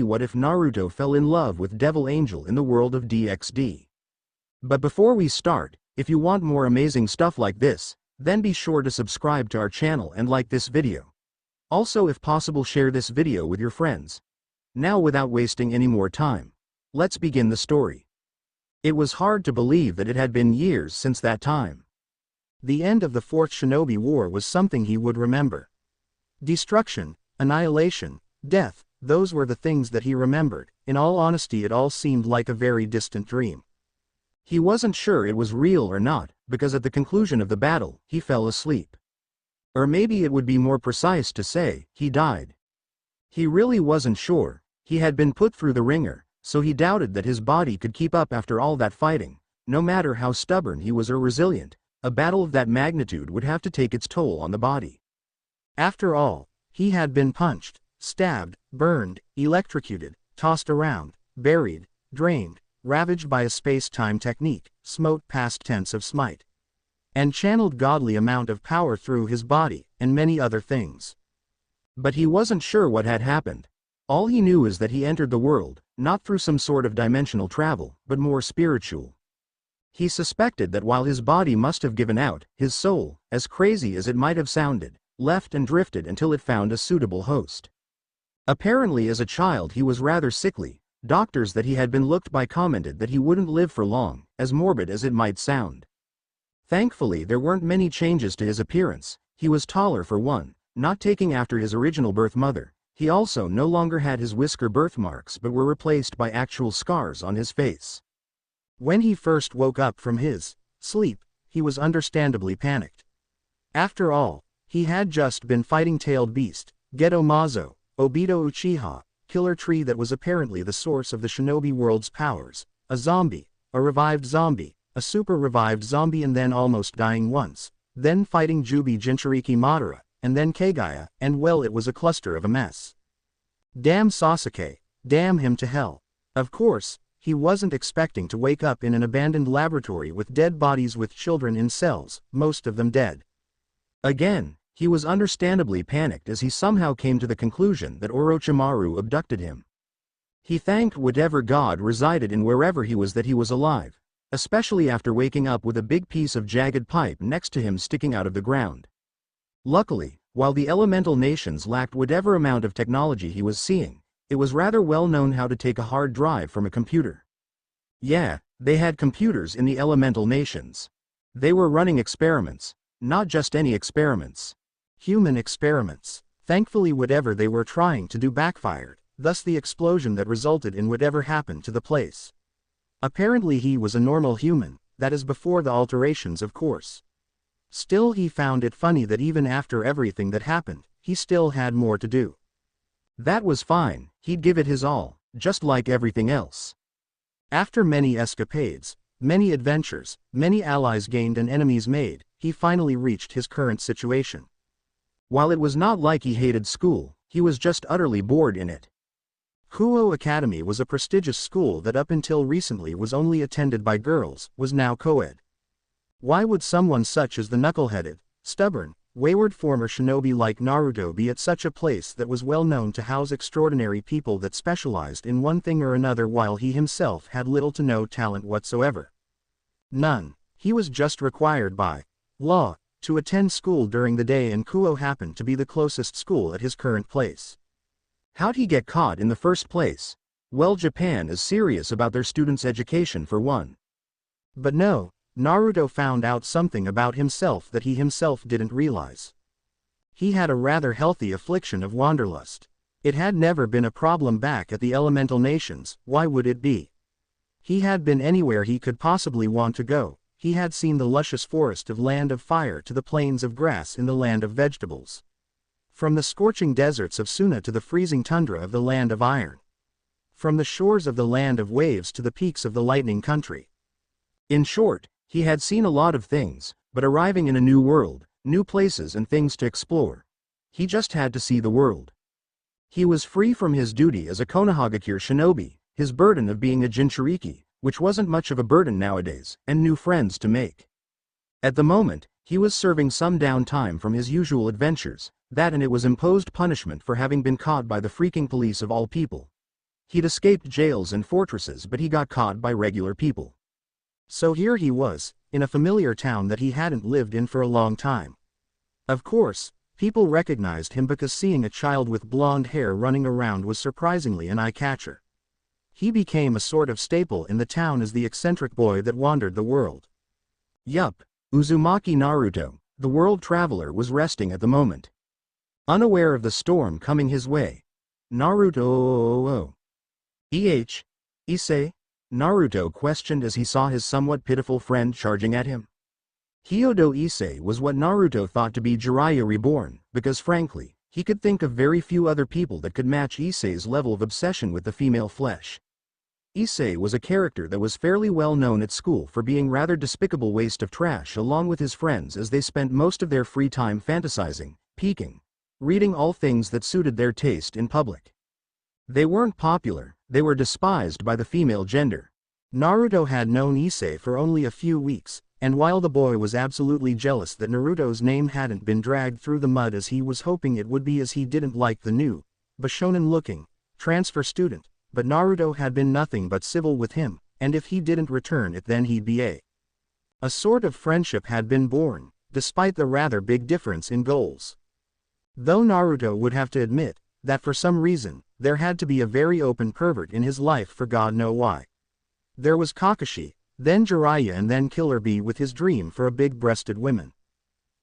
What if Naruto fell in love with Devil Angel in the world of DxD? But before we start, if you want more amazing stuff like this, then be sure to subscribe to our channel and like this video. Also, if possible, share this video with your friends. Now, without wasting any more time, let's begin the story. It was hard to believe that it had been years since that time. The end of the Fourth Shinobi War was something he would remember. Destruction, annihilation, death, those were the things that he remembered. In all honesty, it all seemed like a very distant dream. He wasn't sure it was real or not, because at the conclusion of the battle, he fell asleep. Or maybe it would be more precise to say, he died. He really wasn't sure. He had been put through the ringer, so he doubted that his body could keep up after all that fighting. No matter how stubborn he was or resilient, a battle of that magnitude would have to take its toll on the body. After all, he had been punched, stabbed, burned, electrocuted, tossed around, buried, drained, ravaged by a space-time technique, smote past tense of smite, and channeled godly amount of power through his body, and many other things. But he wasn't sure what had happened. All he knew is that he entered the world, not through some sort of dimensional travel, but more spiritual. He suspected that while his body must have given out, his soul, as crazy as it might have sounded, left and drifted until it found a suitable host. Apparently as a child he was rather sickly. Doctors that he had been looked by commented that he wouldn't live for long, as morbid as it might sound. Thankfully there weren't many changes to his appearance. He was taller for one, not taking after his original birth mother. He also no longer had his whisker birthmarks but were replaced by actual scars on his face. When he first woke up from his sleep, he was understandably panicked. After all, he had just been fighting Tailed Beast, Geto Mazo, Obito Uchiha, Killer Tree that was apparently the source of the shinobi world's powers, a zombie, a revived zombie, a super revived zombie, and then almost dying once, then fighting Jubi Jinchuriki Madara, and then Kagaya, and well, it was a cluster of a mess. Damn Sasuke, damn him to hell. Of course, he wasn't expecting to wake up in an abandoned laboratory with dead bodies with children in cells, most of them dead. Again, he was understandably panicked as he somehow came to the conclusion that Orochimaru abducted him. He thanked whatever god resided in wherever he was that he was alive, especially after waking up with a big piece of jagged pipe next to him sticking out of the ground. Luckily, while the elemental nations lacked whatever amount of technology he was seeing, it was rather well known how to take a hard drive from a computer. Yeah, they had computers in the elemental nations. They were running experiments, not just any experiments. Human experiments. Thankfully whatever they were trying to do backfired, thus the explosion that resulted in whatever happened to the place. Apparently he was a normal human, that is before the alterations of course. Still he found it funny that even after everything that happened, he still had more to do. That was fine, he'd give it his all, just like everything else. After many escapades, many adventures, many allies gained and enemies made, he finally reached his current situation. While it was not like he hated school, he was just utterly bored in it. Kuo Academy was a prestigious school that up until recently was only attended by girls, was now co-ed. Why would someone such as the knuckle-headed, stubborn, wayward former shinobi like Naruto be at such a place that was well known to house extraordinary people that specialized in one thing or another while he himself had little to no talent whatsoever? None. He was just required by law to attend school during the day, and Kuo happened to be the closest school at his current place. How'd he get caught in the first place? Well, Japan is serious about their students' education for one. But no, Naruto found out something about himself that he himself didn't realize. He had a rather healthy affliction of wanderlust. It had never been a problem back at the elemental nations, why would it be? He had been anywhere he could possibly want to go. He had seen the luscious forest of Land of Fire to the plains of grass in the Land of Vegetables. From the scorching deserts of Suna to the freezing tundra of the Land of Iron. From the shores of the Land of Waves to the peaks of the Lightning Country. In short, he had seen a lot of things, but arriving in a new world, new places and things to explore. He just had to see the world. He was free from his duty as a Konohagakure shinobi, his burden of being a Jinchuriki, which wasn't much of a burden nowadays, and new friends to make. At the moment, he was serving some downtime from his usual adventures, that and it was imposed punishment for having been caught by the freaking police of all people. He'd escaped jails and fortresses, but he got caught by regular people. So here he was, in a familiar town that he hadn't lived in for a long time. Of course, people recognized him because seeing a child with blonde hair running around was surprisingly an eye-catcher. He became a sort of staple in the town as the eccentric boy that wandered the world. Yup, Uzumaki Naruto, the world traveler, was resting at the moment. Unaware of the storm coming his way. Naruto. Issei? Naruto questioned as he saw his somewhat pitiful friend charging at him. Hyodo Issei was what Naruto thought to be Jiraiya reborn, because frankly, he could think of very few other people that could match Issei's level of obsession with the female flesh. Issei was a character that was fairly well known at school for being rather despicable waste of trash, along with his friends, as they spent most of their free time fantasizing, peeking, reading all things that suited their taste in public. They weren't popular, they were despised by the female gender. Naruto had known Issei for only a few weeks, and while the boy was absolutely jealous that Naruto's name hadn't been dragged through the mud as he was hoping it would be, as he didn't like the new, Bishonen-looking, transfer student, but Naruto had been nothing but civil with him, and if he didn't return it then he'd be a sort of friendship had been born, despite the rather big difference in goals. Though Naruto would have to admit that for some reason, there had to be a very open pervert in his life for God know why. There was Kakashi, then Jiraiya, and then Killer Bee with his dream for a big-breasted woman.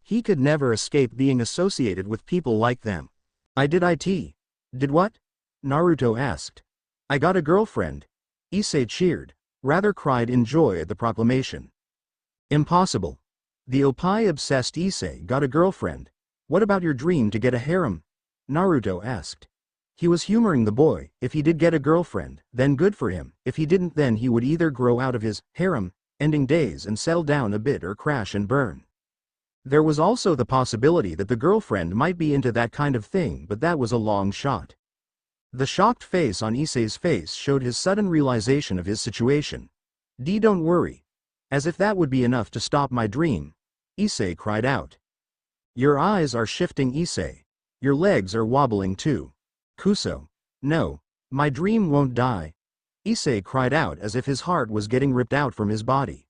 He could never escape being associated with people like them. Did what? Naruto asked. I got a girlfriend. Issei cheered, rather cried in joy at the proclamation. Impossible. The opai-obsessed Issei got a girlfriend. What about your dream to get a harem? Naruto asked. He was humoring the boy. If he did get a girlfriend, then good for him. If he didn't, then he would either grow out of his harem ending days and settle down a bit, or crash and burn. There was also the possibility that the girlfriend might be into that kind of thing, but that was a long shot. The shocked face on Issei's face showed his sudden realization of his situation. Don't worry. As if that would be enough to stop my dream. Issei cried out. Your eyes are shifting, Issei. Your legs are wobbling too. Kuso. No. My dream won't die. Issei cried out as if his heart was getting ripped out from his body.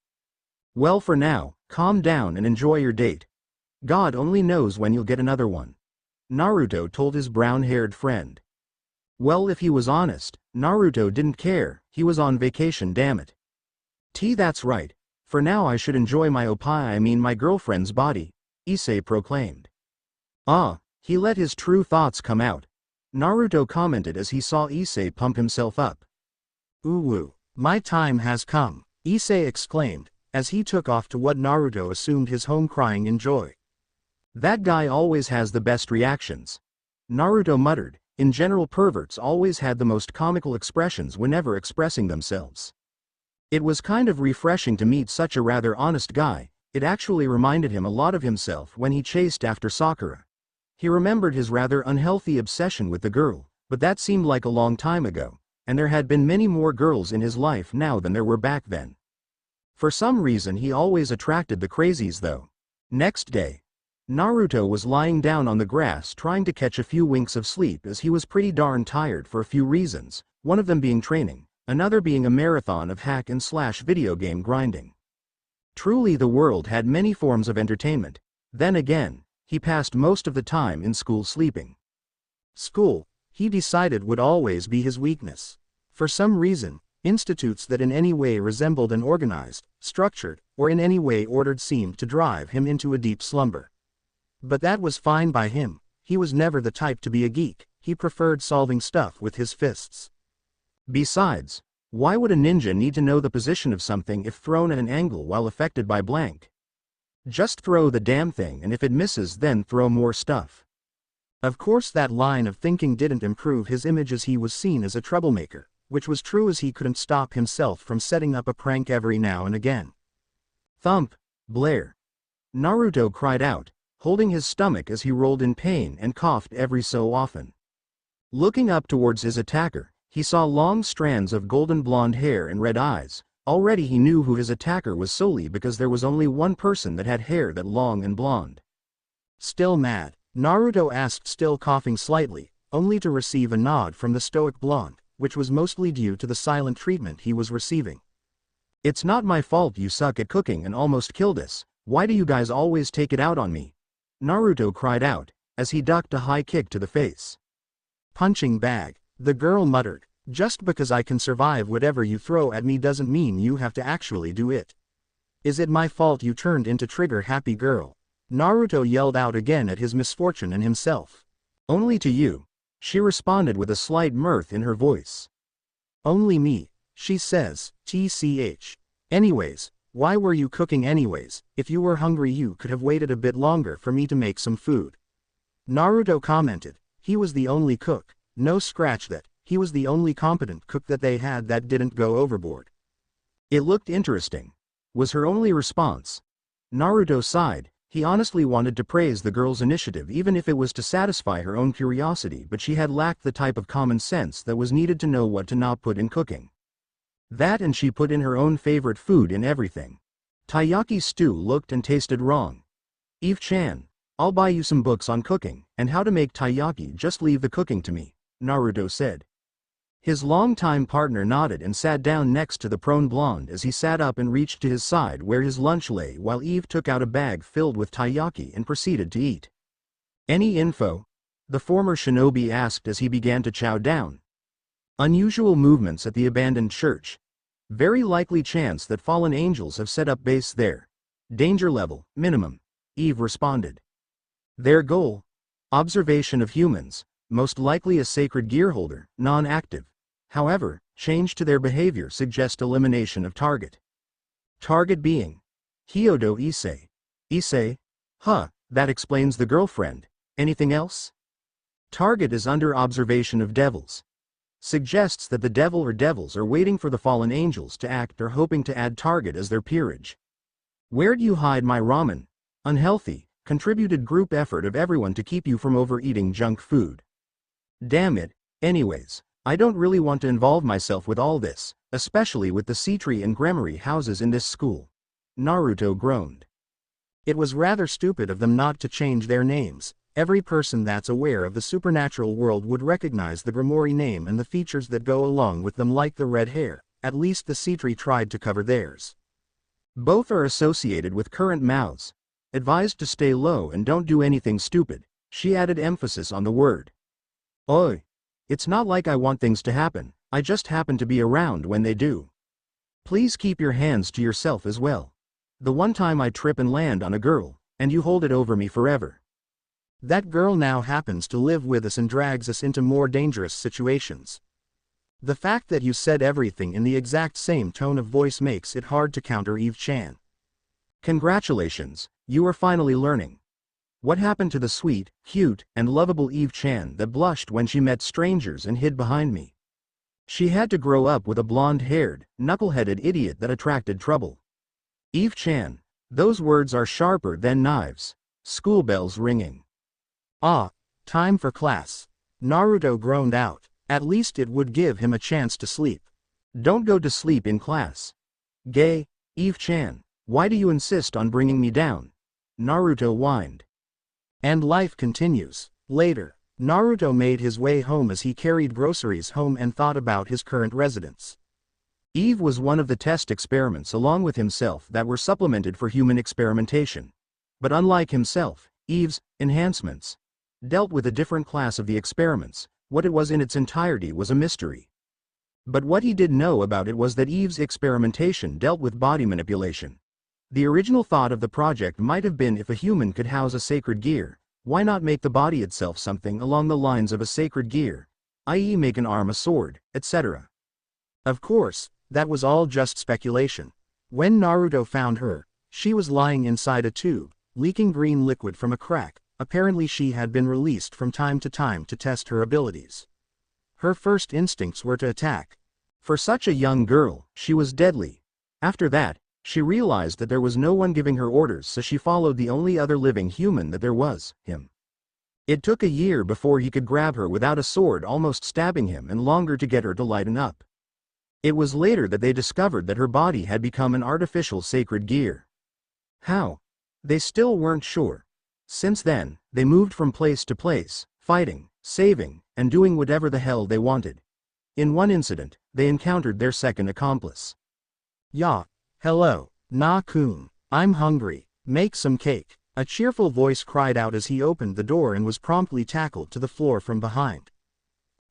Well, for now, calm down and enjoy your date. God only knows when you'll get another one. Naruto told his brown-haired friend. Well, if he was honest, Naruto didn't care. He was on vacation, damn it. That's right. For now I should enjoy my my girlfriend's body, Issei proclaimed. He let his true thoughts come out. Naruto commented as he saw Issei pump himself up. Ooh, my time has come, Issei exclaimed, as he took off to what Naruto assumed his home, crying in joy. That guy always has the best reactions. Naruto muttered. In general, perverts always had the most comical expressions whenever expressing themselves. It was kind of refreshing to meet such a rather honest guy. It actually reminded him a lot of himself when he chased after Sakura. He remembered his rather unhealthy obsession with the girl, but that seemed like a long time ago, and there had been many more girls in his life now than there were back then. For some reason he always attracted the crazies though. Next day, Naruto was lying down on the grass trying to catch a few winks of sleep, as he was pretty darn tired for a few reasons, one of them being training, another being a marathon of hack and slash video game grinding. Truly, the world had many forms of entertainment. Then again, he passed most of the time in school sleeping. School, he decided, would always be his weakness. For some reason, institutes that in any way resembled an organized, structured, or in any way ordered seemed to drive him into a deep slumber. But that was fine by him. He was never the type to be a geek. He preferred solving stuff with his fists. Besides, why would a ninja need to know the position of something if thrown at an angle while affected by blank? Just throw the damn thing, and if it misses, then throw more stuff. Of course, that line of thinking didn't improve his image, as he was seen as a troublemaker, which was true, as he couldn't stop himself from setting up a prank every now and again. Thump! Blair! Naruto cried out, holding his stomach as he rolled in pain and coughed every so often. Looking up towards his attacker, he saw long strands of golden blonde hair and red eyes. Already he knew who his attacker was solely because there was only one person that had hair that long and blonde. Still mad? Naruto asked, still coughing slightly, only to receive a nod from the stoic blonde. which was mostly due to the silent treatment he was receiving. "It's not my fault you suck at cooking and almost killed us. Why do you guys always take it out on me?" Naruto cried out, as he ducked a high kick to the face. "Punching bag," the girl muttered. "Just because I can survive whatever you throw at me doesn't mean you have to actually do it. Is it my fault you turned into trigger-happy girl?" Naruto yelled out again at his misfortune and himself. "Only to you," she responded with a slight mirth in her voice. "Only me," she says, tch. "Anyways, why were you cooking anyways? If you were hungry you could have waited a bit longer for me to make some food." Naruto commented. He was the only cook, no scratch that, he was the only competent cook that they had that didn't go overboard. "It looked interesting," was her only response. Naruto sighed. He honestly wanted to praise the girl's initiative even if it was to satisfy her own curiosity, but she had lacked the type of common sense that was needed to know what to not put in cooking. That, and she put in her own favorite food in everything. Taiyaki stew looked and tasted wrong. "Eve-chan, I'll buy you some books on cooking and how to make taiyaki, just leave the cooking to me," Naruto said. His longtime partner nodded and sat down next to the prone blonde as he sat up and reached to his side where his lunch lay while Eve took out a bag filled with taiyaki and proceeded to eat. "Any info?" the former shinobi asked as he began to chow down. "Unusual movements at the abandoned church. Very likely chance that fallen angels have set up base there. Danger level, minimum," Eve responded. "Their goal? Observation of humans, most likely a sacred gear holder, non-active. However, change to their behavior suggest elimination of target. Target being Hyodo Issei. Issei? Huh, that explains the girlfriend. Anything else? Target is under observation of devils. Suggests that the devil or devils are waiting for the fallen angels to act or hoping to add target as their peerage. Where'd you hide my ramen? Unhealthy, contributed group effort of everyone to keep you from overeating junk food. Damn it, anyways. I don't really want to involve myself with all this, especially with the Cetri and Gremory houses in this school." Naruto groaned. It was rather stupid of them not to change their names. Every person that's aware of the supernatural world would recognize the Gremory name and the features that go along with them, like the red hair. At least the Cetri tried to cover theirs. "Both are associated with current mouths. Advised to stay low and don't do anything stupid," she added emphasis on the word. "Oi. It's not like I want things to happen, I just happen to be around when they do. Please keep your hands to yourself as well. The one time I trip and land on a girl, and you hold it over me forever. That girl now happens to live with us and drags us into more dangerous situations. The fact that you said everything in the exact same tone of voice makes it hard to counter Eve-chan." "Congratulations, you are finally learning. What happened to the sweet, cute, and lovable Eve-chan that blushed when she met strangers and hid behind me? She had to grow up with a blonde-haired, knuckle-headed idiot that attracted trouble. Eve-chan, those words are sharper than knives." School bells ringing. "Ah, time for class." Naruto groaned out. At least it would give him a chance to sleep. "Don't go to sleep in class. Gay, Eve-chan, why do you insist on bringing me down?" Naruto whined. And life continues. Later, Naruto made his way home as he carried groceries home and thought about his current residence. Eve was one of the test experiments along with himself that were supplemented for human experimentation. But unlike himself, Eve's enhancements dealt with a different class of the experiments. What it was in its entirety was a mystery. But what he did know about it was that Eve's experimentation dealt with body manipulation. The original thought of the project might have been, if a human could house a sacred gear, why not make the body itself something along the lines of a sacred gear, i.e. make an arm a sword, etc. Of course, that was all just speculation. When Naruto found her, she was lying inside a tube, leaking green liquid from a crack. Apparently she had been released from time to time to test her abilities. Her first instincts were to attack. For such a young girl, she was deadly. After that, she realized that there was no one giving her orders, so she followed the only other living human that there was, him. It took a year before he could grab her without a sword almost stabbing him, and longer to get her to lighten up. It was later that they discovered that her body had become an artificial sacred gear. How? They still weren't sure. Since then, they moved from place to place, fighting, saving, and doing whatever the hell they wanted. In one incident, they encountered their second accomplice. "Ya, hello, Na-kun. I'm hungry. Make some cake," a cheerful voice cried out as he opened the door and was promptly tackled to the floor from behind.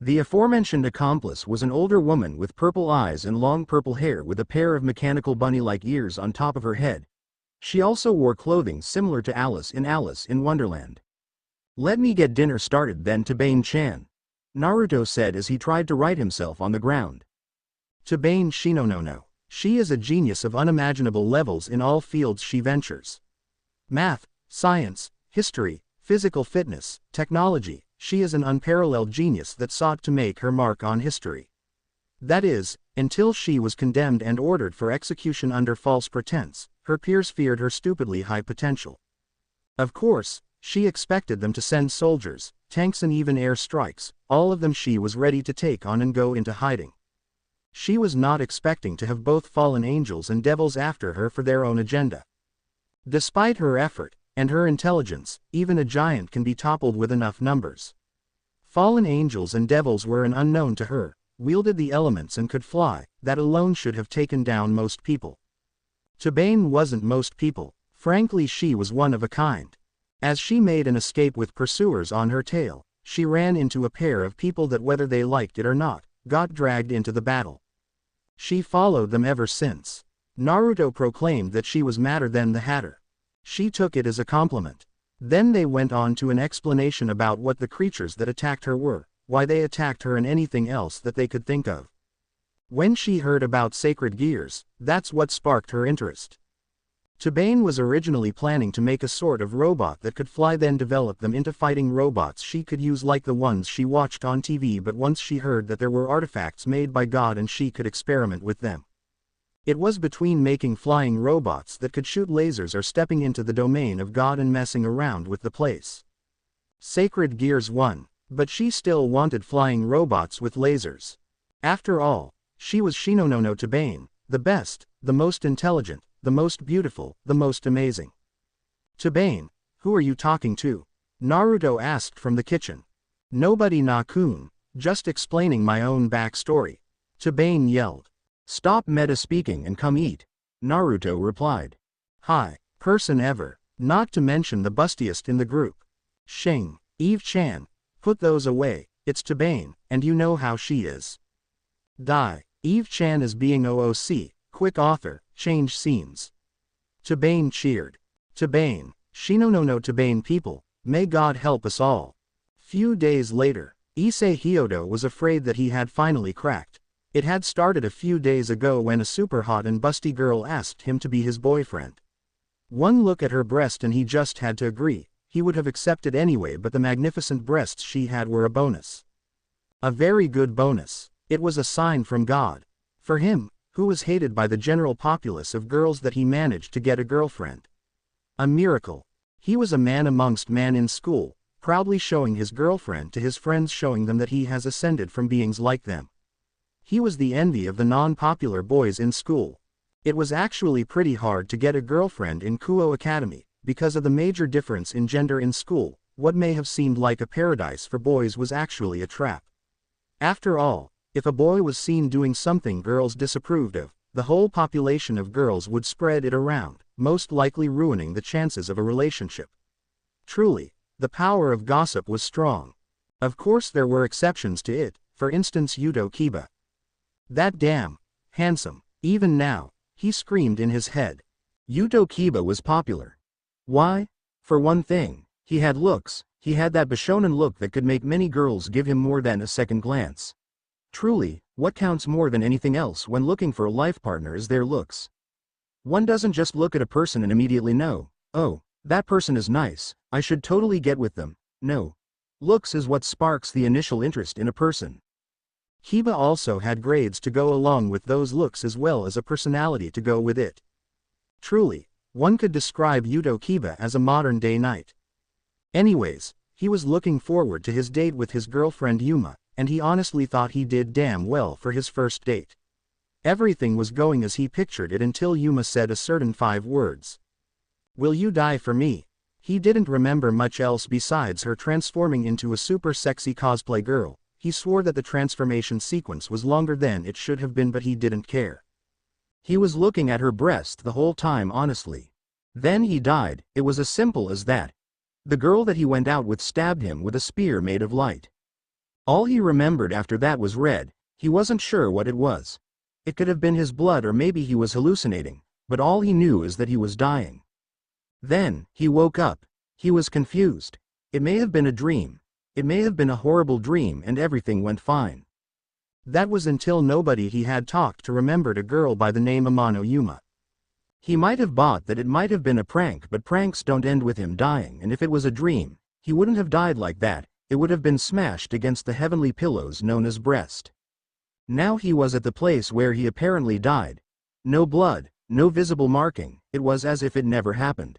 The aforementioned accomplice was an older woman with purple eyes and long purple hair with a pair of mechanical bunny-like ears on top of her head. She also wore clothing similar to Alice in Wonderland. "Let me get dinner started then, Tabane-chan," Naruto said as he tried to right himself on the ground. Tabane Shinonono. She is a genius of unimaginable levels in all fields she ventures. Math, science, history, physical fitness, technology, she is an unparalleled genius that sought to make her mark on history. That is, until she was condemned and ordered for execution under false pretense, her peers feared her stupidly high potential. Of course, she expected them to send soldiers, tanks and even air strikes, all of them she was ready to take on and go into hiding. She was not expecting to have both fallen angels and devils after her for their own agenda. Despite her effort, and her intelligence, even a giant can be toppled with enough numbers. Fallen angels and devils were an unknown to her, wielded the elements and could fly, that alone should have taken down most people. Tabane wasn't most people, frankly she was one of a kind. As she made an escape with pursuers on her tail, she ran into a pair of people that whether they liked it or not, got dragged into the battle. She followed them ever since. Naruto proclaimed that she was madder than the Hatter. She took it as a compliment. Then they went on to an explanation about what the creatures that attacked her were, why they attacked her and anything else that they could think of. When she heard about sacred gears, that's what sparked her interest. Tabane was originally planning to make a sort of robot that could fly, then develop them into fighting robots she could use like the ones she watched on TV, but once she heard that there were artifacts made by God and she could experiment with them. It was between making flying robots that could shoot lasers or stepping into the domain of God and messing around with the place. Sacred gears won, but she still wanted flying robots with lasers. After all, she was Shinonono Tabane, the best, the most intelligent, the most beautiful, the most amazing. "Tabane, who are you talking to?" Naruto asked from the kitchen. "Nobody, Na-kun, just explaining my own backstory," Tabane yelled. "Stop meta-speaking and come eat," Naruto replied. "Hi, person ever, not to mention the bustiest in the group. Shing, Eve-chan, put those away, it's Tabane, and you know how she is. Die, Eve-chan is being OOC, quick author, change scenes." Tabane cheered. "Tabane, Shinonono Tabane people, may God help us all." Few days later, Issei Hyodo was afraid that he had finally cracked. It had started a few days ago when a super hot and busty girl asked him to be his boyfriend. One look at her breast and he just had to agree. He would have accepted anyway, but the magnificent breasts she had were a bonus. A very good bonus. It was a sign from God. For him, who was hated by the general populace of girls, that he managed to get a girlfriend. A miracle. He was a man amongst men in school, proudly showing his girlfriend to his friends, showing them that he has ascended from beings like them. He was the envy of the non-popular boys in school. It was actually pretty hard to get a girlfriend in Kuo Academy, because of the major difference in gender in school. What may have seemed like a paradise for boys was actually a trap. After all, if a boy was seen doing something girls disapproved of, the whole population of girls would spread it around, most likely ruining the chances of a relationship. Truly, the power of gossip was strong. Of course there were exceptions to it, for instance Yuto Kiba. "That damn handsome," even now, he screamed in his head. Yuto Kiba was popular. Why? For one thing, he had looks. He had that Bishonen look that could make many girls give him more than a second glance. Truly, what counts more than anything else when looking for a life partner is their looks. One doesn't just look at a person and immediately know, oh, that person is nice, I should totally get with them. No. Looks is what sparks the initial interest in a person. Kiba also had grades to go along with those looks as well as a personality to go with it. Truly, one could describe Yuto Kiba as a modern-day knight. Anyways, he was looking forward to his date with his girlfriend Yuma, and he honestly thought he did damn well for his first date. Everything was going as he pictured it until Yuma said a certain 5 words. "Will you die for me?" He didn't remember much else besides her transforming into a super sexy cosplay girl. He swore that the transformation sequence was longer than it should have been, but he didn't care. He was looking at her breast the whole time honestly. Then he died, it was as simple as that. The girl that he went out with stabbed him with a spear made of light. All he remembered after that was red. He wasn't sure what it was. It could have been his blood, or maybe he was hallucinating, but all he knew is that he was dying. Then, he woke up. He was confused. It may have been a dream. It may have been a horrible dream and everything went fine. That was until nobody he had talked to remembered a girl by the name Amano Yuma. He might have bought that it might have been a prank, but pranks don't end with him dying, and if it was a dream, he wouldn't have died like that, it would have been smashed against the heavenly pillows known as breast. Now he was at the place where he apparently died. No blood, no visible marking, it was as if it never happened.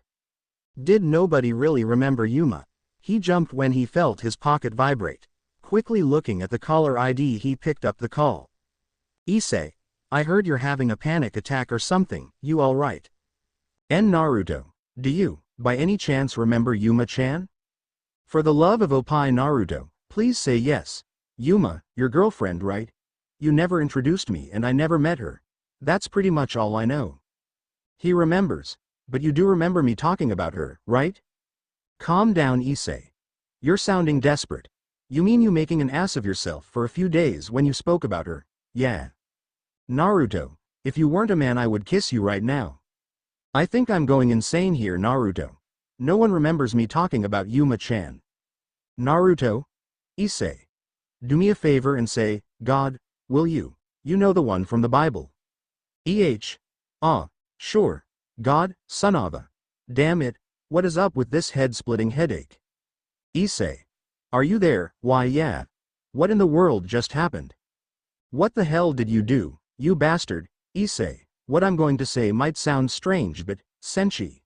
Did nobody really remember Yuma? He jumped when he felt his pocket vibrate. Quickly looking at the caller ID, he picked up the call. Issei, I heard you're having a panic attack or something, you alright? Naruto, do you, by any chance remember Yuma-chan? For the love of Oppai Naruto, please say yes. Yuma, your girlfriend, right? You never introduced me and I never met her. That's pretty much all I know. He remembers. But you do remember me talking about her, right? Calm down, Issei. You're sounding desperate. You mean you making an ass of yourself for a few days when you spoke about her, yeah. Naruto, if you weren't a man I would kiss you right now. I think I'm going insane here, Naruto. No one remembers me talking about Yuma-chan. Naruto? Issei. Do me a favor and say, God, will you? You know the one from the Bible. Sure. God, son of a. Damn it, what is up with this head-splitting headache? Issei. Are you there? Why yeah. What in the world just happened? What the hell did you do, you bastard? Issei, what I'm going to say might sound strange but, Senshi.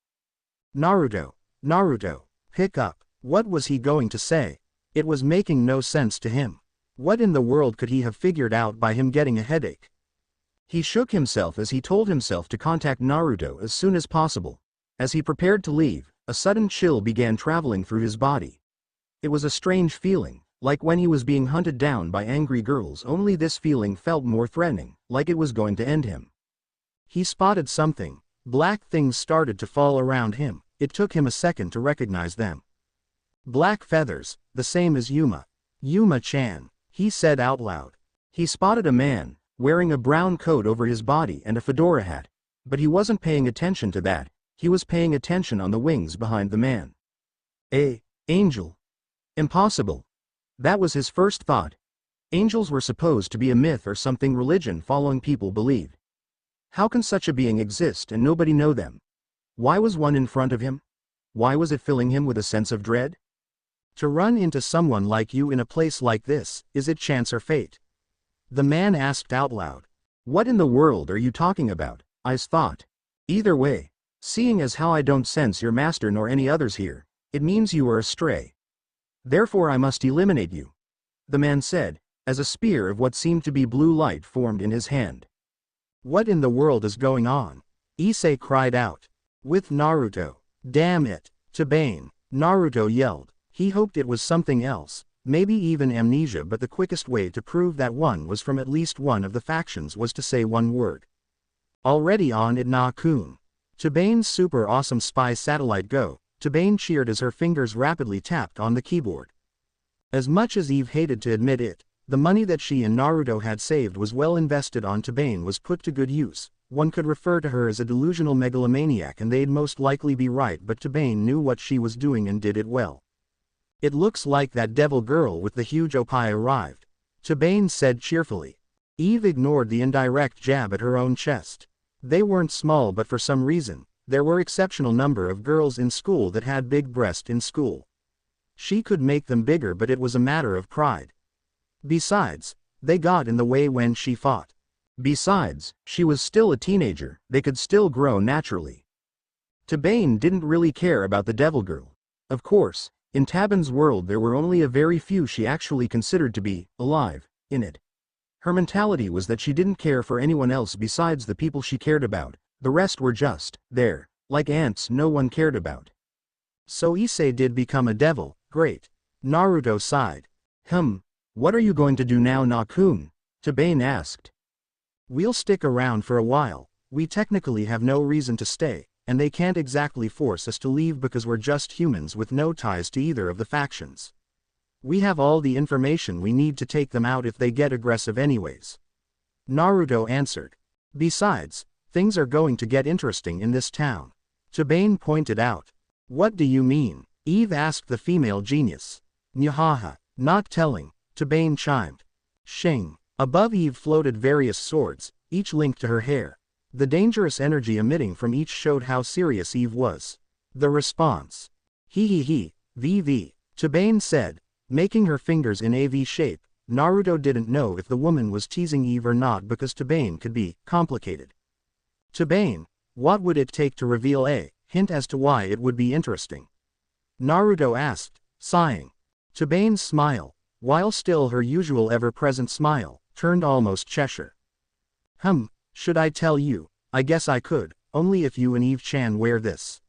Naruto, pick up. What was he going to say? It was making no sense to him. What in the world could he have figured out by him getting a headache? He shook himself as he told himself to contact Naruto as soon as possible. As he prepared to leave, a sudden chill began traveling through his body. It was a strange feeling, like when he was being hunted down by angry girls, only this feeling felt more threatening, like it was going to end him. He spotted something. Black things started to fall around him. It took him a second to recognize them. Black feathers, the same as Yuma. Yuma-chan, he said out loud. He spotted a man, wearing a brown coat over his body and a fedora hat. But he wasn't paying attention to that, he was paying attention on the wings behind the man. Angel. Impossible. That was his first thought. Angels were supposed to be a myth or something religion-following people believed. How can such a being exist and nobody know them? Why was one in front of him? Why was it filling him with a sense of dread? To run into someone like you in a place like this, is it chance or fate? The man asked out loud. What in the world are you talking about? I thought. Either way, seeing as how I don't sense your master nor any others here, it means you are astray. Therefore I must eliminate you. The man said, as a spear of what seemed to be blue light formed in his hand. What in the world is going on? Issei cried out. With Naruto. Damn it. Tabane. Naruto yelled. He hoped it was something else, maybe even amnesia, but the quickest way to prove that one was from at least one of the factions was to say one word. Already on it, Na-kun. Tabane's super awesome spy satellite go. Tabane cheered as her fingers rapidly tapped on the keyboard. As much as Eve hated to admit it, the money that she and Naruto had saved was well invested on Tabane was put to good use. One could refer to her as a delusional megalomaniac and they'd most likely be right, but Tabane knew what she was doing and did it well. It looks like that devil girl with the huge oppai arrived. Tabane said cheerfully. Eve ignored the indirect jab at her own chest. They weren't small, but for some reason, there were exceptional number of girls in school that had big breasts in school. She could make them bigger, but it was a matter of pride. Besides, they got in the way when she fought. Besides, she was still a teenager, they could still grow naturally. Tabane didn't really care about the devil girl. Of course, in Tabane's world there were only a very few she actually considered to be alive in it. Her mentality was that she didn't care for anyone else besides the people she cared about, the rest were just there, like ants no one cared about. So Issei did become a devil, great. Naruto sighed. What are you going to do now, Nakun? Tabane asked. We'll stick around for a while. We technically have no reason to stay, and they can't exactly force us to leave because we're just humans with no ties to either of the factions. We have all the information we need to take them out if they get aggressive anyways. Naruto answered. Besides, things are going to get interesting in this town. Tabane pointed out. What do you mean? Eve asked the female genius. Nyahaha, not telling, Tabane chimed. Shing. Above Eve floated various swords, each linked to her hair. The dangerous energy emitting from each showed how serious Eve was. The response. He, VV, Tabane said, making her fingers in a V shape. Naruto didn't know if the woman was teasing Eve or not because Tabane could be complicated. Tabane, what would it take to reveal a hint as to why it would be interesting? Naruto asked, sighing. Tabane's smile, while still her usual ever-present smile, turned almost Cheshire. Should I tell you? I guess I could, only if you and Eve-chan wear this.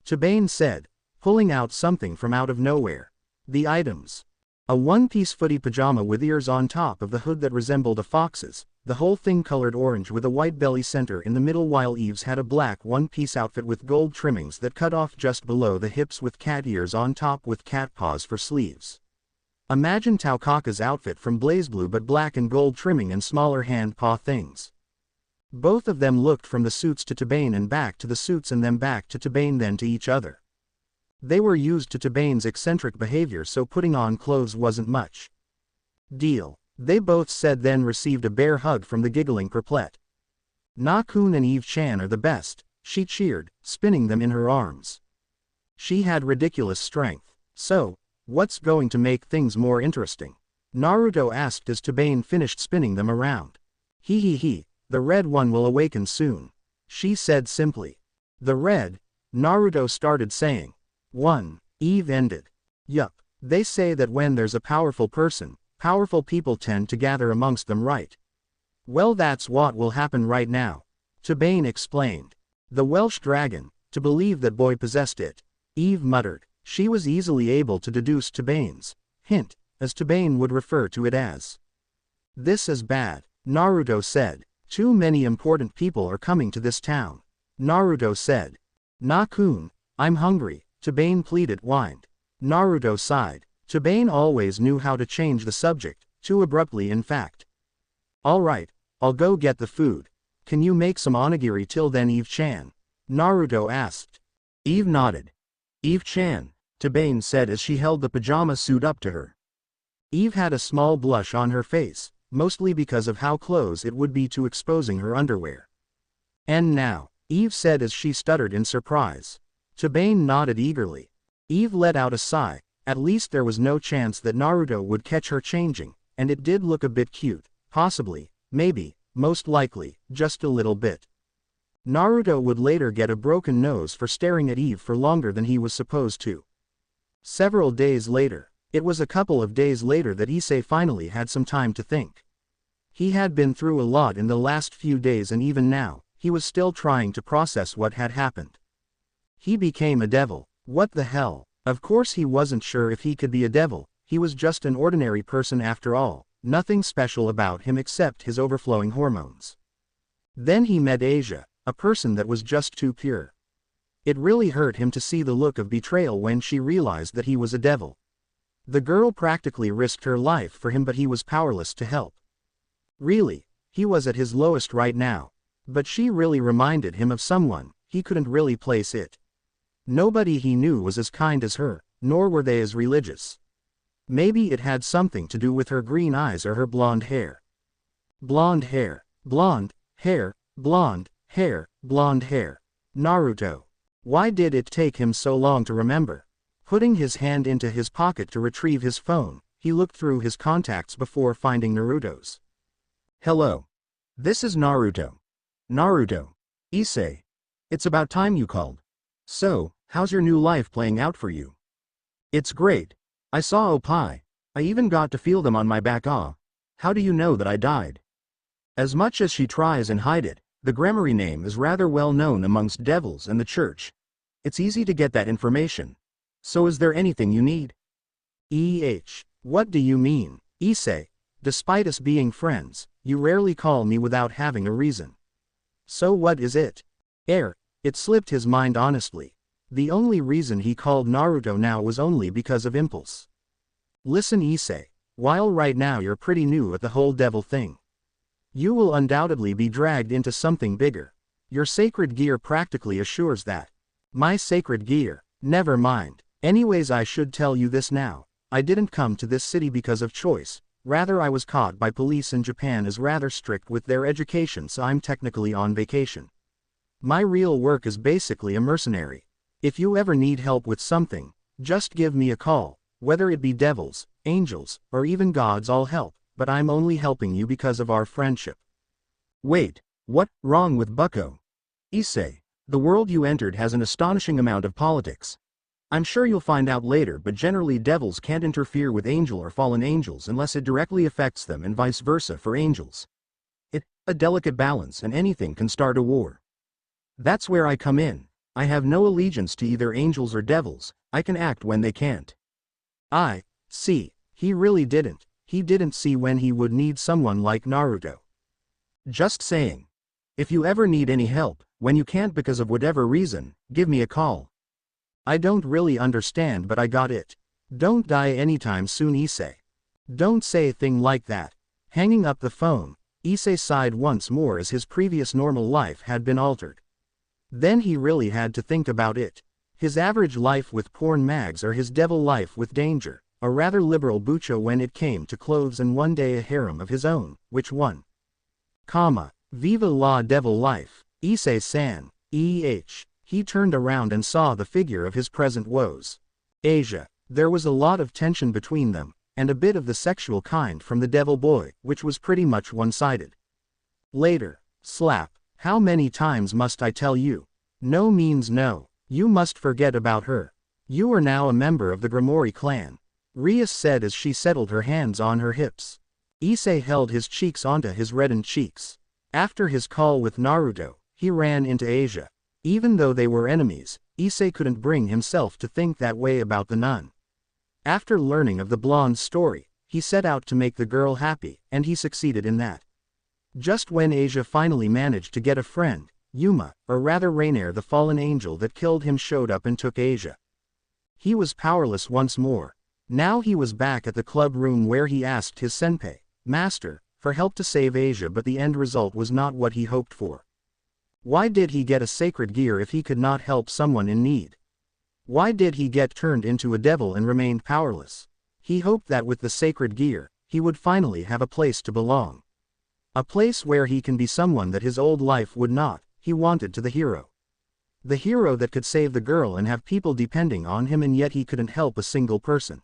Tabane said, pulling out something from out of nowhere. The items. A one-piece footy pajama with ears on top of the hood that resembled a fox's, the whole thing colored orange with a white belly center in the middle, while Eve's had a black one-piece outfit with gold trimmings that cut off just below the hips with cat ears on top with cat paws for sleeves. Imagine Taukaka's outfit from BlazBlue but black and gold trimming and smaller hand-paw things. Both of them looked from the suits to Tabane and back to the suits and then back to Tabane then to each other. They were used to Tabane's eccentric behavior, so putting on clothes wasn't much deal. They both said, then received a bear hug from the giggling Perplet. Nakun and Eve-chan are the best, she cheered, spinning them in her arms. She had ridiculous strength. So, what's going to make things more interesting? Naruto asked as Tabane finished spinning them around. The red one will awaken soon, she said simply. The red? Naruto started saying. Eve ended. Yup, they say that when there's a powerful person, powerful people tend to gather amongst them, right? Well, that's what will happen right now, Tabane explained. The Welsh dragon, to believe that boy possessed it, Eve muttered. She was easily able to deduce Tabane's hint, as Tabane would refer to it as. This is bad, Naruto said. Too many important people are coming to this town, Naruto said. Nakun, I'm hungry, Tabane pleaded. Whined. Naruto sighed. Tabane always knew how to change the subject, too abruptly in fact. Alright, I'll go get the food. Can you make some onigiri till then, Eve-chan? Naruto asked. Eve nodded. Eve-chan, Tabane said as she held the pajama suit up to her. Eve had a small blush on her face, mostly because of how close it would be to exposing her underwear. And now, Eve said as she stuttered in surprise. Tabane nodded eagerly. Eve let out a sigh. At least there was no chance that Naruto would catch her changing, and it did look a bit cute, possibly, maybe, most likely, just a little bit. Naruto would later get a broken nose for staring at Eve for longer than he was supposed to. Several days later, it was a couple of days later that Issei finally had some time to think. He had been through a lot in the last few days, and even now, he was still trying to process what had happened. He became a devil. What the hell? Of course he wasn't sure if he could be a devil, he was just an ordinary person after all, nothing special about him except his overflowing hormones. Then he met Asia, a person that was just too pure. It really hurt him to see the look of betrayal when she realized that he was a devil. The girl practically risked her life for him, but he was powerless to help. Really, he was at his lowest right now. But she really reminded him of someone, he couldn't really place it. Nobody he knew was as kind as her, nor were they as religious. Maybe it had something to do with her green eyes or her blonde hair. Blonde hair, blonde hair, blonde hair, blonde hair. Naruto. Why did it take him so long to remember? Putting his hand into his pocket to retrieve his phone, he looked through his contacts before finding Naruto's. Hello. This is Naruto. Naruto. Issei. It's about time you called. So, how's your new life playing out for you? It's great. I saw Opie. I even got to feel them on my back. How do you know that I died? As much as she tries and hide it, the Gremory name is rather well known amongst devils and the church. It's easy to get that information. So is there anything you need? What do you mean? Issei, despite us being friends, you rarely call me without having a reason. So what is it? It slipped his mind honestly. The only reason he called Naruto now was only because of impulse. Listen Issei, while right now you're pretty new at the whole devil thing. You will undoubtedly be dragged into something bigger. Your sacred gear practically assures that. My sacred gear? Never mind. Anyways, I should tell you this now. I didn't come to this city because of choice, rather I was caught by police in Japan as rather strict with their education, so I'm technically on vacation. My real work is basically a mercenary. If you ever need help with something, just give me a call, whether it be devils, angels, or even gods, I'll help, but I'm only helping you because of our friendship. Wait, what's wrong with Bucko? Issei, the world you entered has an astonishing amount of politics. I'm sure you'll find out later, but generally devils can't interfere with angel or fallen angels unless it directly affects them, and vice versa for angels. It's a delicate balance and anything can start a war. That's where I come in. I have no allegiance to either angels or devils, I can act when they can't. I see, he really didn't. He didn't see when he would need someone like Naruto. Just saying. If you ever need any help, when you can't because of whatever reason, give me a call. I don't really understand, but I got it. Don't die anytime soon, Issei. Don't say a thing like that. Hanging up the phone, Issei sighed once more as his previous normal life had been altered. Then he really had to think about it. His average life with porn mags or his devil life with danger, a rather liberal bucho when it came to clothes, and one day a harem of his own, which one? Viva la devil life, Issei-san, He turned around and saw the figure of his present woes. Asia. There was a lot of tension between them, and a bit of the sexual kind from the devil boy, which was pretty much one-sided. Later. Slap. How many times must I tell you? No means no. You must forget about her. You are now a member of the Grimoire clan, Rias said as she settled her hands on her hips. Issei held his cheeks onto his reddened cheeks. After his call with Naruto, he ran into Asia. Even though they were enemies, Issei couldn't bring himself to think that way about the nun. After learning of the blonde's story, he set out to make the girl happy, and he succeeded in that. Just when Asia finally managed to get a friend, Yuma, or rather Rainier, the fallen angel that killed him, showed up and took Asia. He was powerless once more. Now he was back at the club room where he asked his senpai, master, for help to save Asia, but the end result was not what he hoped for. Why did he get a sacred gear if he could not help someone in need? Why did he get turned into a devil and remained powerless? He hoped that with the sacred gear, he would finally have a place to belong. A place where he can be someone that his old life would not. He wanted to the hero. The hero that could save the girl and have people depending on him, and yet he couldn't help a single person.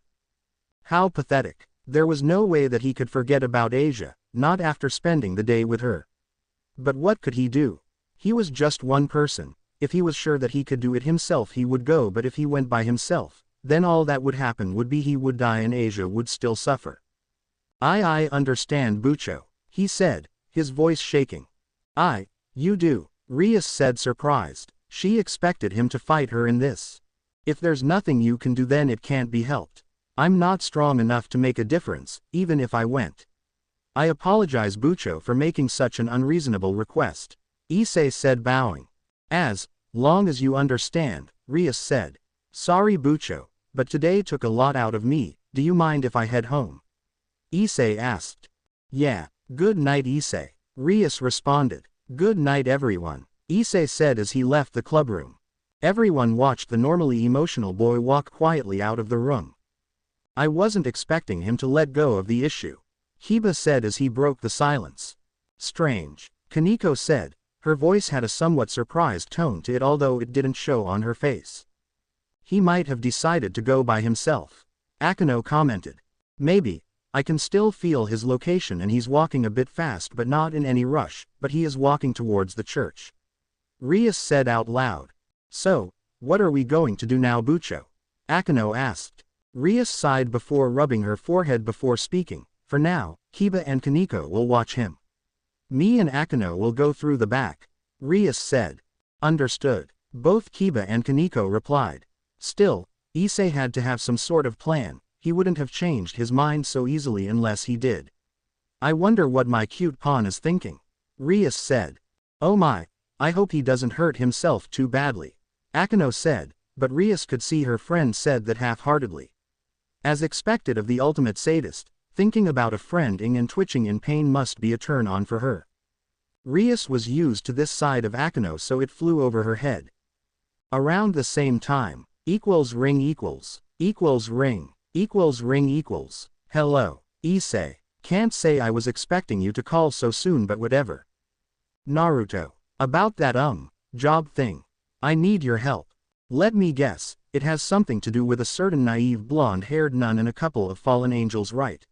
How pathetic. There was no way that he could forget about Asia, not after spending the day with her. But what could he do? He was just one person. If he was sure that he could do it himself, he would go, but if he went by himself, then all that would happen would be he would die and Asia would still suffer. I understand, Bucho, he said, his voice shaking. You do, Rias said, surprised. She expected him to fight her in this. If there's nothing you can do, then it can't be helped. I'm not strong enough to make a difference, even if I went. I apologize, Bucho, for making such an unreasonable request, Issei said, bowing. As long as you understand, Rias said. Sorry, Bucho, but today took a lot out of me. Do you mind if I head home? Issei asked. Yeah, good night, Issei, Rias responded. Good night, everyone, Issei said as he left the clubroom. Everyone watched the normally emotional boy walk quietly out of the room. I wasn't expecting him to let go of the issue, Hiba said as he broke the silence. Strange, Kaneko said. Her voice had a somewhat surprised tone to it, although it didn't show on her face. He might have decided to go by himself, Akano commented. Maybe. I can still feel his location, and he's walking a bit fast but not in any rush, but he is walking towards the church, Rias said out loud. So, what are we going to do now, Bucho? Akano asked. Rias sighed before rubbing her forehead before speaking. For now, Kiba and Kaneko will watch him. Me and Akano will go through the back, Rias said. Understood. Both Kiba and Kaneko replied. Still, Issei had to have some sort of plan. he wouldn't have changed his mind so easily unless he did. I wonder what my cute pawn is thinking. Rias said. Oh my, I hope he doesn't hurt himself too badly. Akeno said, but Rias could see her friend said that half-heartedly. As expected of the ultimate sadist, thinking about a friend ing and twitching in pain must be a turn-on for her. Rias was used to this side of Akeno, so it flew over her head. Around the same time, ring equals. Hello, Issei. Can't say I was expecting you to call so soon, but whatever. Naruto. About that job thing. I need your help. Let me guess, it has something to do with a certain naive blonde-haired nun and a couple of fallen angels, right?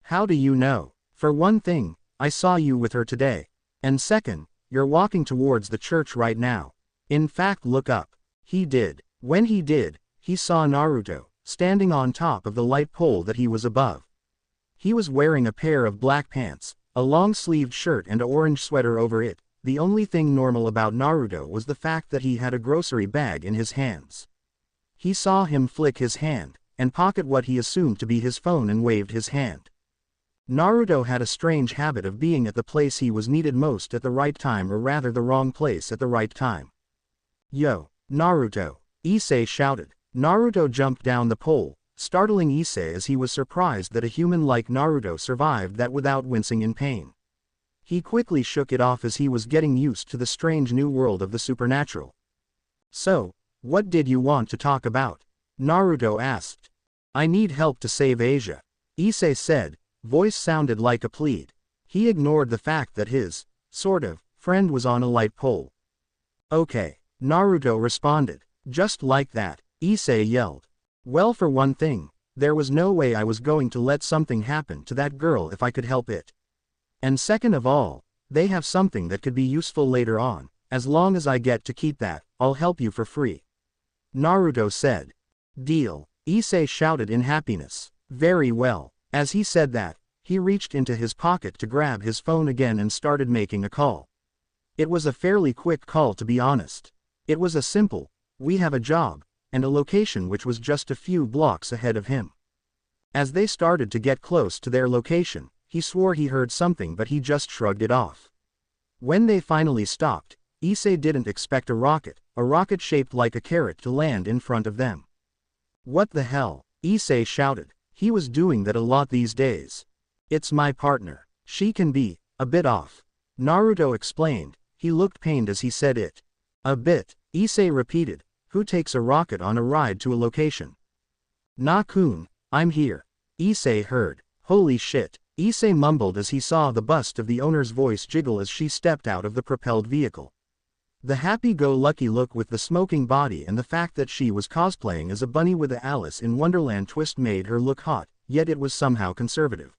How do you know? For one thing, I saw you with her today. And second, you're walking towards the church right now. In fact, look up. He did. When he did, he saw Naruto, standing on top of the light pole that he was above. He was wearing a pair of black pants, a long-sleeved shirt and an orange sweater over it. The only thing normal about Naruto was the fact that he had a grocery bag in his hands. He saw him flick his hand, and pocket what he assumed to be his phone and waved his hand. Naruto had a strange habit of being at the place he was needed most at the right time, or rather the wrong place at the right time. Yo, Naruto! Issei shouted. Naruto jumped down the pole, startling Issei as he was surprised that a human like Naruto survived that without wincing in pain. He quickly shook it off as he was getting used to the strange new world of the supernatural. So, what did you want to talk about? Naruto asked. I need help to save Asia. Issei said, voice sounded like a plead. He ignored the fact that his, friend was on a light pole. Okay, Naruto responded. Just like that, Issei yelled. Well, for one thing, there was no way I was going to let something happen to that girl if I could help it. And second of all, they have something that could be useful later on. As long as I get to keep that, I'll help you for free. Naruto said. Deal, Issei shouted in happiness. Very well. As he said that, he reached into his pocket to grab his phone again and started making a call. It was a fairly quick call, to be honest. It was a simple, we have a job, and a location which was just a few blocks ahead of him. As they started to get close to their location, he swore he heard something, but he just shrugged it off. When they finally stopped, Issei didn't expect a rocket shaped like a carrot, to land in front of them. What the hell? Issei shouted. He was doing that a lot these days. It's my partner. She can be a bit off. Naruto explained. He looked pained as he said it. A bit, Issei repeated. Who takes a rocket on a ride to a location? Na-kun, I'm here. Issei heard. Holy shit. Issei mumbled as he saw the bust of the owner's voice jiggle as she stepped out of the propelled vehicle. The happy-go-lucky look with the smoking body and the fact that she was cosplaying as a bunny with a Alice in Wonderland twist made her look hot, yet it was somehow conservative.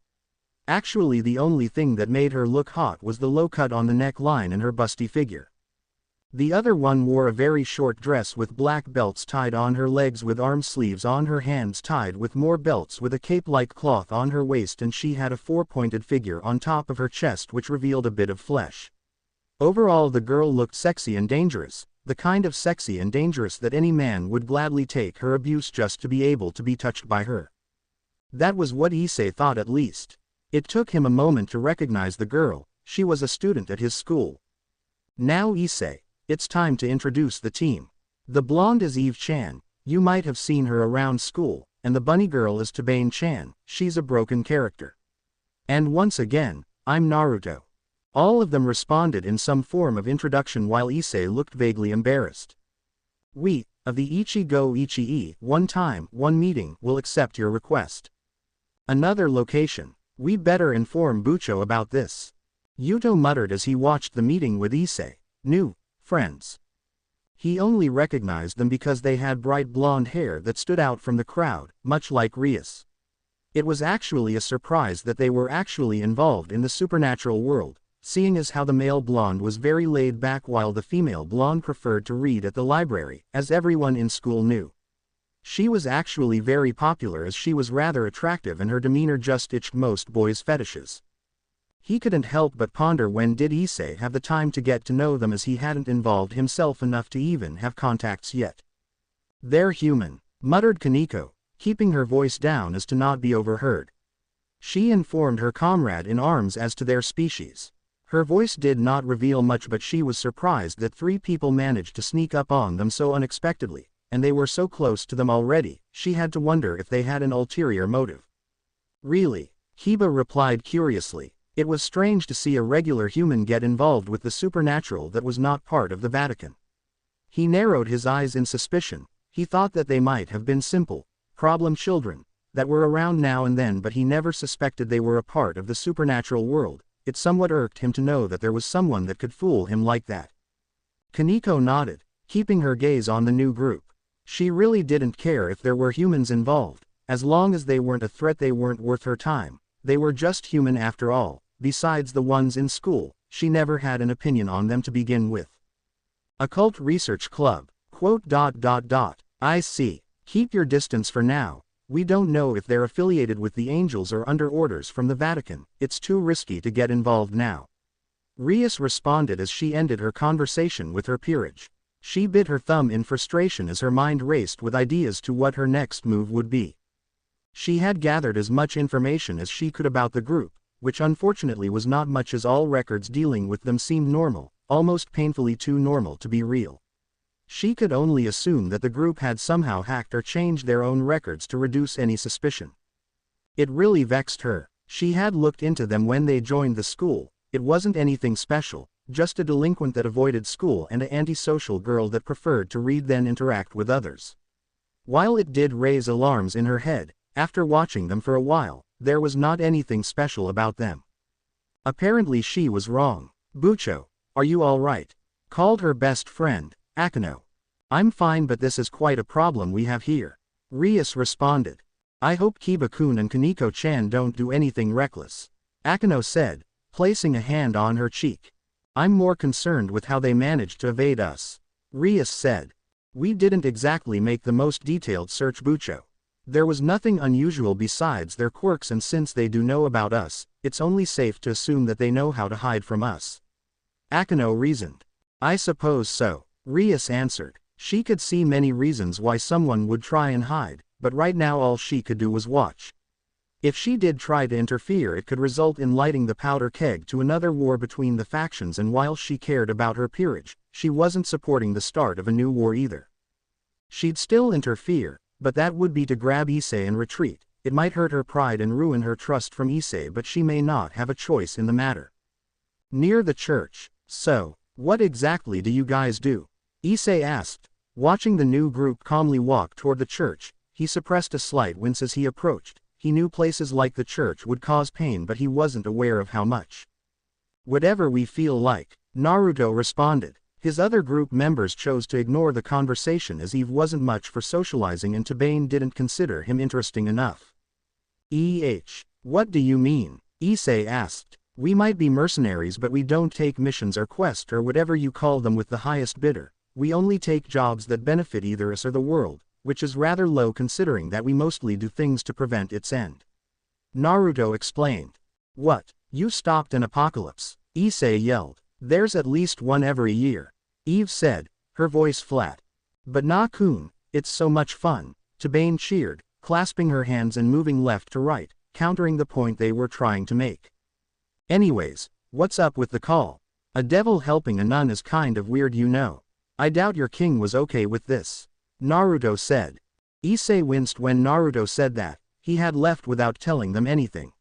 Actually, the only thing that made her look hot was the low cut on the neckline and her busty figure. The other one wore a very short dress with black belts tied on her legs with arm sleeves on her hands tied with more belts with a cape-like cloth on her waist, and she had a four-pointed figure on top of her chest which revealed a bit of flesh. Overall, the girl looked sexy and dangerous, the kind of sexy and dangerous that any man would gladly take her abuse just to be able to be touched by her. That was what Issei thought, at least. It took him a moment to recognize the girl. She was a student at his school. Now Issei, it's time to introduce the team. The blonde is Eve-chan, you might have seen her around school, and the bunny girl is Tabane-chan, she's a broken character. And once again, I'm Naruto. All of them responded in some form of introduction while Issei looked vaguely embarrassed. We, of the Ichigo Ichii, one time, one meeting, will accept your request. Another location. We better inform Bucho about this. Yuto muttered as he watched the meeting with Issei. New friends. He only recognized them because they had bright blonde hair that stood out from the crowd, much like Rias. It was actually a surprise that they were actually involved in the supernatural world, seeing as how the male blonde was very laid back while the female blonde preferred to read at the library, as everyone in school knew. She was actually very popular as she was rather attractive and her demeanor just itched most boys' fetishes. He couldn't help but ponder, when did Issei have the time to get to know them, as he hadn't involved himself enough to even have contacts yet. They're human, muttered Kaneko. keeping her voice down as to not be overheard. She informed her comrade in arms as to their species. Her voice did not reveal much, but she was surprised that 3 people managed to sneak up on them so unexpectedly, and they were so close to them already. She had to wonder if they had an ulterior motive. Really? Kiba replied curiously. It was strange to see a regular human get involved with the supernatural that was not part of the Vatican. He narrowed his eyes in suspicion. He thought that they might have been simple, problem children, that were around now and then, but he never suspected they were a part of the supernatural world. It somewhat irked him to know that there was someone that could fool him like that. Kaneko nodded, keeping her gaze on the new group. She really didn't care if there were humans involved. As long as they weren't a threat, they weren't worth her time. They were just human after all. Besides the ones in school, she never had an opinion on them to begin with. Occult Research Club. I see. Keep your distance for now. We don't know if they're affiliated with the angels or under orders from the Vatican. It's too risky to get involved now. Rias responded as she ended her conversation with her peerage. She bit her thumb in frustration as her mind raced with ideas to what her next move would be. She had gathered as much information as she could about the group, which unfortunately was not much, as all records dealing with them seemed normal, almost painfully too normal to be real. She could only assume that the group had somehow hacked or changed their own records to reduce any suspicion. It really vexed her. She had looked into them when they joined the school. It wasn't anything special, just a delinquent that avoided school and an antisocial girl that preferred to read than interact with others. While it did raise alarms in her head, after watching them for a while, there was not anything special about them. Apparently she was wrong. Bucho, are you all right? Called her best friend, Akano. I'm fine, but this is quite a problem we have here. Rias responded. I hope Kiba-kun and Kaneko-chan don't do anything reckless. Akano said, placing a hand on her cheek. I'm more concerned with how they managed to evade us. Rias said. We didn't exactly make the most detailed search, Bucho. There was nothing unusual besides their quirks, and since they do know about us, it's only safe to assume that they know how to hide from us. Akano reasoned. I suppose so, Rias answered. She could see many reasons why someone would try and hide, but right now all she could do was watch. If she did try to interfere, it could result in lighting the powder keg to another war between the factions, and while she cared about her peerage, she wasn't supporting the start of a new war either. She'd still interfere, but that would be to grab Issei and retreat. It might hurt her pride and ruin her trust from Issei, but she may not have a choice in the matter. Near the church. So, what exactly do you guys do? Issei asked. Watching the new group calmly walk toward the church, he suppressed a slight wince as he approached. He knew places like the church would cause pain, but he wasn't aware of how much. Whatever we feel like, Naruto responded. His other group members chose to ignore the conversation as Eve wasn't much for socializing and Tabane didn't consider him interesting enough. What do you mean? Issei asked. We might be mercenaries, but we don't take missions or quests or whatever you call them with the highest bidder. We only take jobs that benefit either us or the world, which is rather low considering that we mostly do things to prevent its end. Naruto explained. What? You stopped an apocalypse? Issei yelled. There's at least one every year. Eve said, her voice flat. But Na-kun, it's so much fun. Tabane cheered, clasping her hands and moving left to right, countering the point they were trying to make. Anyways, what's up with the call? A devil helping a nun is kind of weird, you know. I doubt your king was okay with this. Naruto said. Issei winced when Naruto said that. He had left without telling them anything.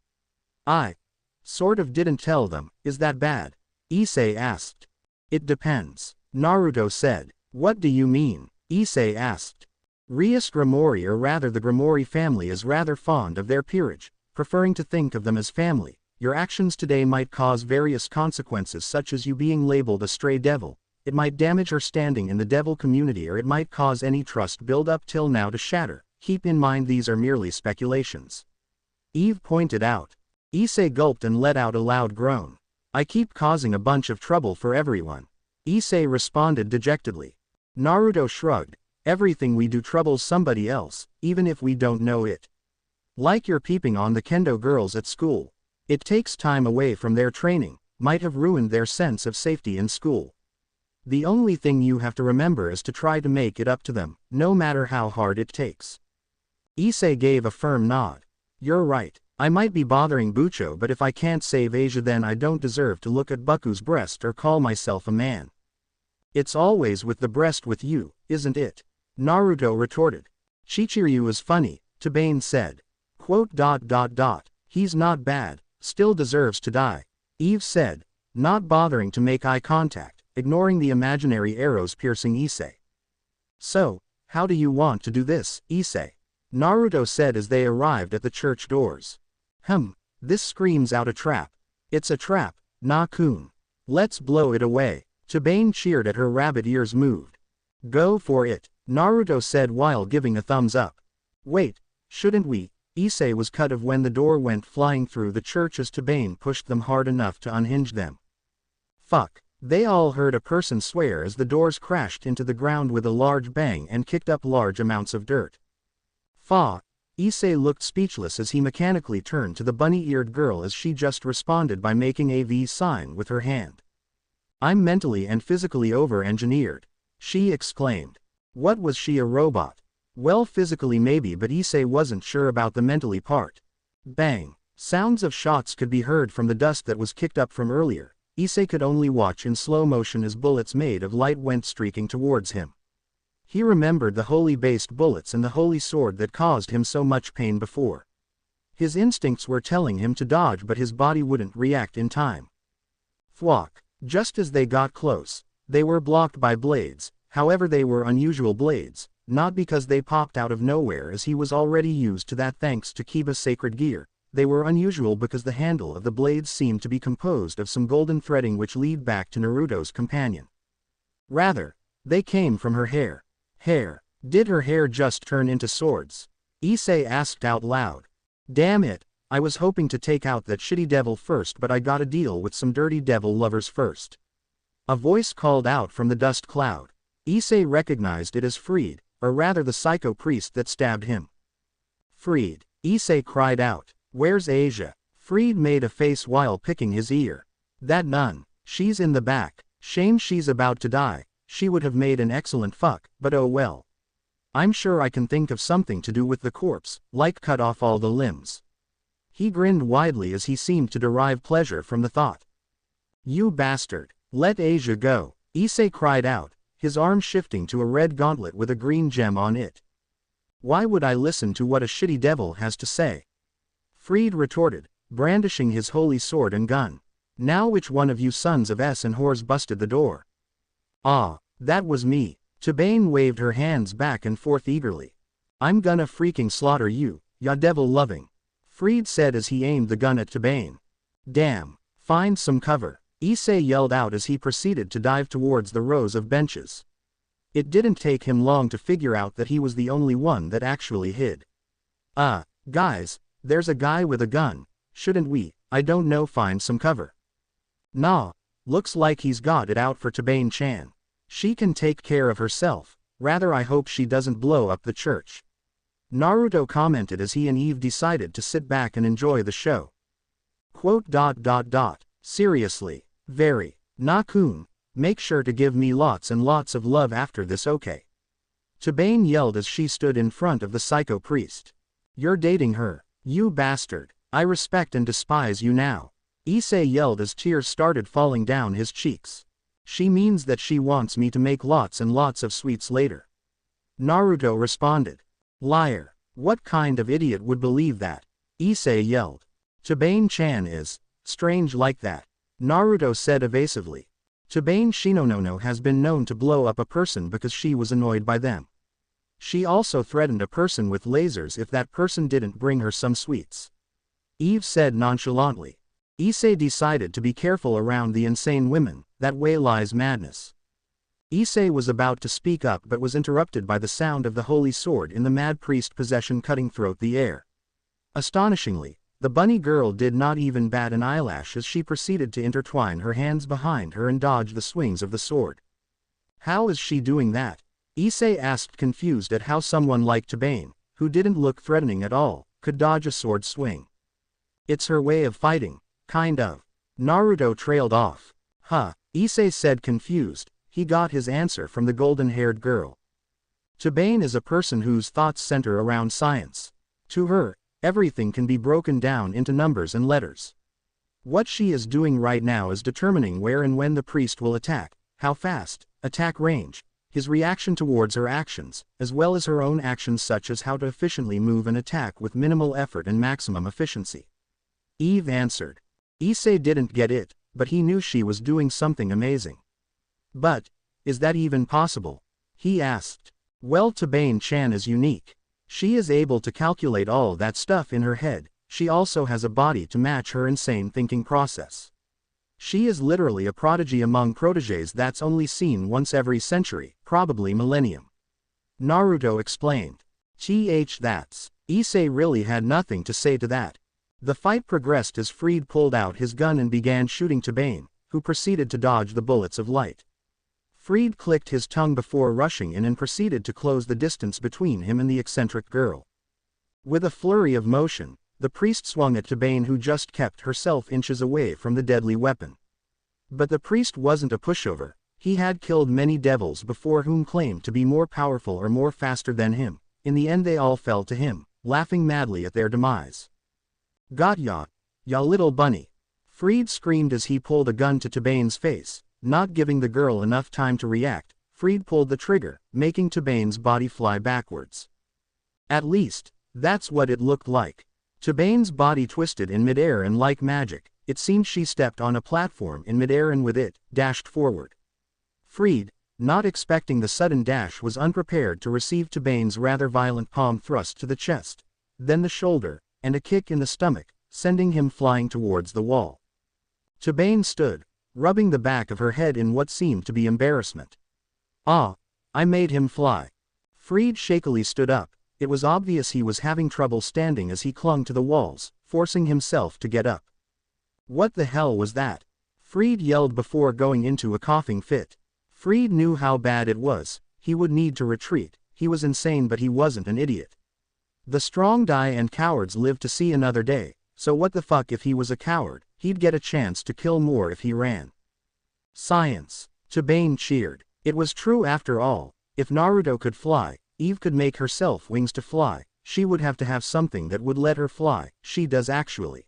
I sort of didn't tell them. Is that bad? Issei asked. It depends. Naruto said. What do you mean? Issei asked. Rias Grimori, or rather the Grimori family, is rather fond of their peerage, preferring to think of them as family. Your actions today might cause various consequences, such as you being labeled a stray devil. It might damage her standing in the devil community, or it might cause any trust built up till now to shatter. Keep in mind these are merely speculations. Eve pointed out. Issei gulped and let out a loud groan. I keep causing a bunch of trouble for everyone. Issei responded dejectedly. Naruto shrugged. Everything we do troubles somebody else, even if we don't know it. Like your peeping on the kendo girls at school. It takes time away from their training, might have ruined their sense of safety in school. The only thing you have to remember is to try to make it up to them, no matter how hard it takes. Issei gave a firm nod. You're right. I might be bothering Bucho, but if I can't save Asia, then I don't deserve to look at Buku's breast or call myself a man. It's always with the breast with you, isn't it? Naruto retorted. Chichiryu is funny, Tabane said. He's not bad, still deserves to die. Eve said, not bothering to make eye contact, ignoring the imaginary arrows piercing Issei. So, how do you want to do this, Issei? Naruto said as they arrived at the church doors. This screams out a trap. It's a trap, Na-kun. Let's blow it away. Tabane cheered at her rabbit ears moved. Go for it, Naruto said while giving a thumbs up. Wait, shouldn't we? Issei was cut off when the door went flying through the church as Tabane pushed them hard enough to unhinge them. Fuck. They all heard a person swear as the doors crashed into the ground with a large bang and kicked up large amounts of dirt. Fa. Issei looked speechless as he mechanically turned to the bunny-eared girl as she just responded by making a V sign with her hand. I'm mentally and physically over-engineered, she exclaimed. What was she, a robot? Well, physically maybe, but Issei wasn't sure about the mentally part. Bang. Sounds of shots could be heard from the dust that was kicked up from earlier. Issei could only watch in slow motion as bullets made of light went streaking towards him. He remembered the holy-based bullets and the holy sword that caused him so much pain before. His instincts were telling him to dodge, but his body wouldn't react in time. Thwack. Just as they got close, they were blocked by blades. However, they were unusual blades, not because they popped out of nowhere as he was already used to that thanks to Kiba's sacred gear. They were unusual because the handle of the blades seemed to be composed of some golden threading which lead back to Naruto's companion. Rather, they came from her hair. Hair. Did her hair just turn into swords? Issei asked out loud. Damn it, I was hoping to take out that shitty devil first, but I gotta deal with some dirty devil lovers first. A voice called out from the dust cloud. Issei recognized it as Freed, or rather the psycho priest that stabbed him. Freed. Issei cried out. Where's Asia? Freed made a face while picking his ear. That nun. She's in the back. Shame she's about to die. She would have made an excellent fuck, but oh well. I'm sure I can think of something to do with the corpse, like cut off all the limbs. He grinned widely as he seemed to derive pleasure from the thought. You bastard. Let Asia go. Issei cried out, his arm shifting to a red gauntlet with a green gem on it. Why would I listen to what a shitty devil has to say? Freed retorted, brandishing his holy sword and gun. Now which one of you sons of S and whores busted the door? Ah, that was me. Tabane waved her hands back and forth eagerly. I'm gonna freaking slaughter you, ya devil loving. Freed said as he aimed the gun at Tabane. Damn. Find some cover. Issei yelled out as he proceeded to dive towards the rows of benches. It didn't take him long to figure out that he was the only one that actually hid. Guys, there's a guy with a gun. Shouldn't we, I don't know, find some cover? Nah. Looks like he's got it out for Tabane-chan. She can take care of herself. Rather, I hope she doesn't blow up the church. Naruto commented as he and Eve decided to sit back and enjoy the show. Seriously. Very. Na-kun, make sure to give me lots and lots of love after this, okay? Tabane yelled as she stood in front of the psycho priest. You're dating her, you bastard. I respect and despise you now. Issei yelled as tears started falling down his cheeks. She means that she wants me to make lots and lots of sweets later. Naruto responded. Liar. What kind of idiot would believe that? Issei yelled. Tabane-chan is strange like that, Naruto said evasively. Tabane Shinonono has been known to blow up a person because she was annoyed by them. She also threatened a person with lasers if that person didn't bring her some sweets. Eve said nonchalantly. Issei decided to be careful around the insane women, that way lies madness. Issei was about to speak up but was interrupted by the sound of the holy sword in the mad priest possession cutting through the air. Astonishingly, the bunny girl did not even bat an eyelash as she proceeded to intertwine her hands behind her and dodge the swings of the sword. How is she doing that? Issei asked, confused at how someone like Tabane, who didn't look threatening at all, could dodge a sword swing. It's her way of fighting, kind of. Naruto trailed off. Issei said, confused. He got his answer from the golden-haired girl. Tabane is a person whose thoughts center around science. To her, everything can be broken down into numbers and letters. What she is doing right now is determining where and when the priest will attack, how fast, attack range, his reaction towards her actions, as well as her own actions such as how to efficiently move and attack with minimal effort and maximum efficiency. Eve answered. Issei didn't get it, but he knew she was doing something amazing. But, is that even possible? He asked. Well, Tabane-chan is unique. She is able to calculate all that stuff in her head. She also has a body to match her insane thinking process. She is literally a prodigy among protégés that's only seen once every century, probably millennium. Naruto explained. That's. Issei really had nothing to say to that. The fight progressed as Fried pulled out his gun and began shooting Tabane, who proceeded to dodge the bullets of light. Fried clicked his tongue before rushing in and proceeded to close the distance between him and the eccentric girl. With a flurry of motion, the priest swung at Tabane, who just kept herself inches away from the deadly weapon. But the priest wasn't a pushover. He had killed many devils before whom claimed to be more powerful or more faster than him. In the end they all fell to him, laughing madly at their demise. Got ya, ya little bunny. Fried screamed as he pulled a gun to Tabane's face. Not giving the girl enough time to react, Fried pulled the trigger, making Tabane's body fly backwards. At least, that's what it looked like. Tabane's body twisted in midair and like magic, it seemed she stepped on a platform in midair and with it, dashed forward. Fried, not expecting the sudden dash, was unprepared to receive Tabane's rather violent palm thrust to the chest, then the shoulder, and a kick in the stomach, sending him flying towards the wall. Tabane stood, rubbing the back of her head in what seemed to be embarrassment. Ah, I made him fly. Fried shakily stood up. It was obvious he was having trouble standing as he clung to the walls, forcing himself to get up. What the hell was that? Fried yelled before going into a coughing fit. Fried knew how bad it was. He would need to retreat. He was insane, but he wasn't an idiot. The strong die and cowards live to see another day, so what the fuck if he was a coward? He'd get a chance to kill more if he ran. Science. Tabane cheered. It was true after all. If Naruto could fly, Eve could make herself wings to fly. She would have to have something that would let her fly. She does actually.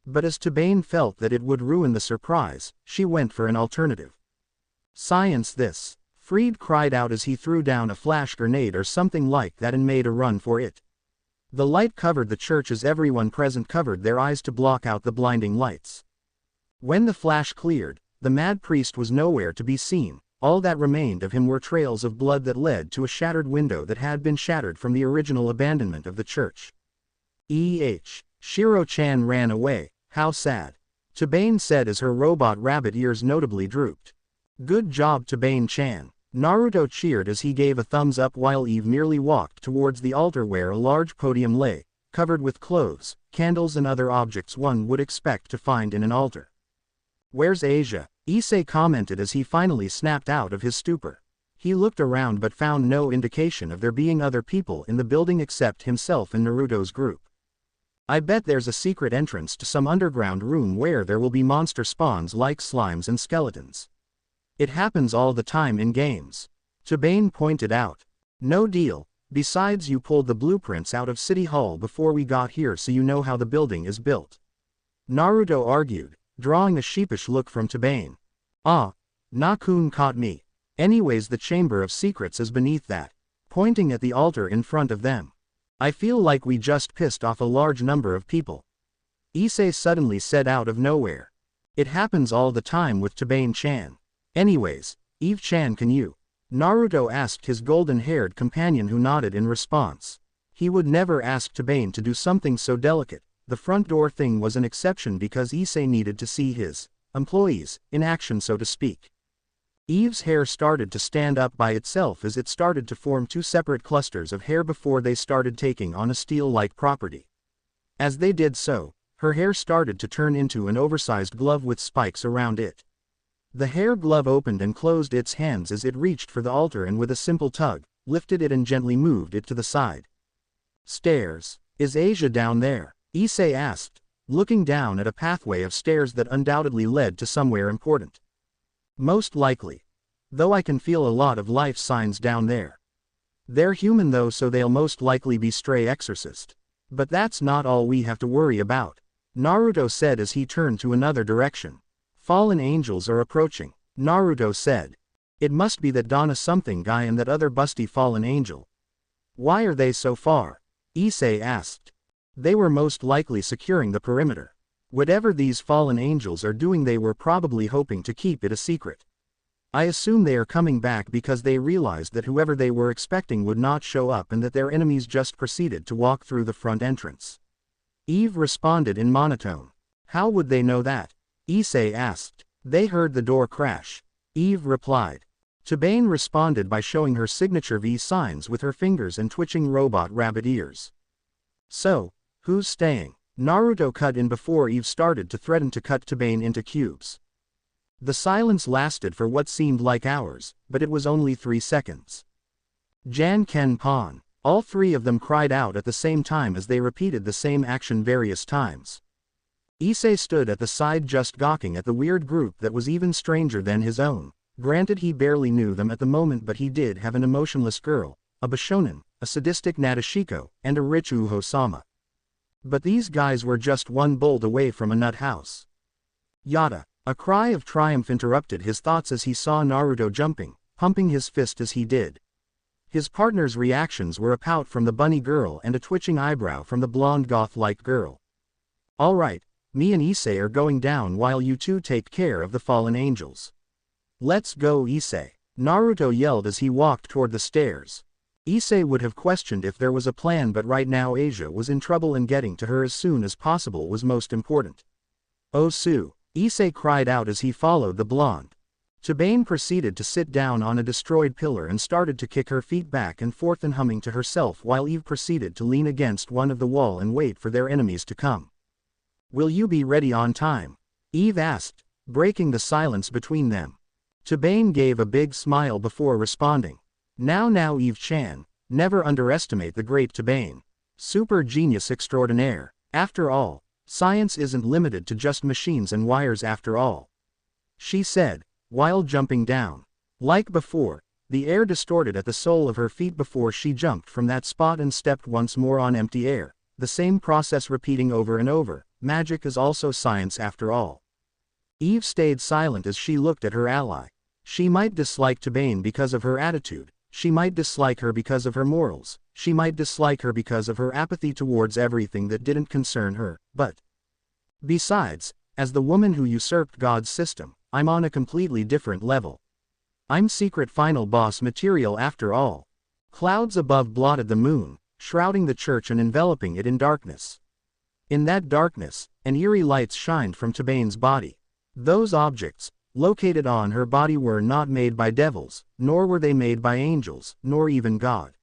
But as Tabane felt that it would ruin the surprise, she went for an alternative. Science this. Fried cried out as he threw down a flash grenade or something like that and made a run for it. The light covered the church as everyone present covered their eyes to block out the blinding lights. When the flash cleared, the mad priest was nowhere to be seen. All that remained of him were trails of blood that led to a shattered window that had been shattered from the original abandonment of the church. Shiro-chan ran away, how sad. Tabane said as her robot rabbit ears notably drooped. Good job, Tabane-chan. Naruto cheered as he gave a thumbs up while Eve merely walked towards the altar where a large podium lay, covered with clothes, candles and other objects one would expect to find in an altar. Where's Asia? Issei commented as he finally snapped out of his stupor. He looked around but found no indication of there being other people in the building except himself and Naruto's group. I bet there's a secret entrance to some underground room where there will be monster spawns like slimes and skeletons. It happens all the time in games. Tabane pointed out. No deal. Besides, you pulled the blueprints out of City Hall before we got here, so you know how the building is built. Naruto argued, drawing a sheepish look from Tabane. Ah, Nakun caught me. Anyways, the Chamber of Secrets is beneath that. Pointing at the altar in front of them. I feel like we just pissed off a large number of people. Issei suddenly said out of nowhere. It happens all the time with Tabane-chan. Anyways, Eve-chan, can you? Naruto asked his golden-haired companion, who nodded in response. He would never ask Tabane to do something so delicate. The front door thing was an exception because Issei needed to see his employees in action, so to speak. Eve's hair started to stand up by itself as it started to form two separate clusters of hair before they started taking on a steel-like property. As they did so, her hair started to turn into an oversized glove with spikes around it. The hair glove opened and closed its hands as it reached for the altar and with a simple tug, lifted it and gently moved it to the side. Stairs. Is Asia down there? Issei asked, looking down at a pathway of stairs that undoubtedly led to somewhere important. Most likely. Though I can feel a lot of life signs down there. They're human though, so they'll most likely be stray exorcist. But that's not all we have to worry about, Naruto said as he turned to another direction. Fallen angels are approaching, Naruto said. It must be that Donna something guy and that other busty fallen angel. Why are they so far? Issei asked. They were most likely securing the perimeter. Whatever these fallen angels are doing, they were probably hoping to keep it a secret. I assume they are coming back because they realized that whoever they were expecting would not show up and that their enemies just proceeded to walk through the front entrance. Eve responded in monotone. How would they know that? Issei asked. They heard the door crash. Eve replied. Tabane responded by showing her signature V signs with her fingers and twitching robot rabbit ears. So, who's staying? Naruto cut in before Eve started to threaten to cut Tabane into cubes. The silence lasted for what seemed like hours, but it was only 3 seconds. Jan Ken Pon. All three of them cried out at the same time as they repeated the same action various times. Issei stood at the side just gawking at the weird group that was even stranger than his own. Granted, he barely knew them at the moment, but he did have an emotionless girl, a Bishonen, a sadistic Nadeshiko, and a rich Uho-sama. But these guys were just one bolt away from a nut house. Yada. A cry of triumph interrupted his thoughts as he saw Naruto jumping, pumping his fist as he did. His partner's reactions were a pout from the bunny girl and a twitching eyebrow from the blonde goth-like girl. Alright, me and Issei are going down while you two take care of the fallen angels. Let's go, Issei, Naruto yelled as he walked toward the stairs. Issei would have questioned if there was a plan, but right now Asia was in trouble and getting to her as soon as possible was most important. Osu, Issei cried out as he followed the blonde. Tabane proceeded to sit down on a destroyed pillar and started to kick her feet back and forth and humming to herself while Eve proceeded to lean against one of the wall and wait for their enemies to come. Will you be ready on time? Eve asked, breaking the silence between them. Tabane gave a big smile before responding. Now Eve-chan, never underestimate the great Tabane. Super genius extraordinaire. After all, science isn't limited to just machines and wires after all. She said, while jumping down. Like before, the air distorted at the sole of her feet before she jumped from that spot and stepped once more on empty air, the same process repeating over and over. Magic is also science after all. Eve stayed silent as she looked at her ally. She might dislike Tabane because of her attitude, she might dislike her because of her morals, she might dislike her because of her apathy towards everything that didn't concern her, but besides, as the woman who usurped God's system, I'm on a completely different level. I'm secret final boss material after all. Clouds above blotted the moon, shrouding the church and enveloping it in darkness. In that darkness, an eerie light shined from Tabane's body. Those objects, located on her body, were not made by devils, nor were they made by angels, nor even God.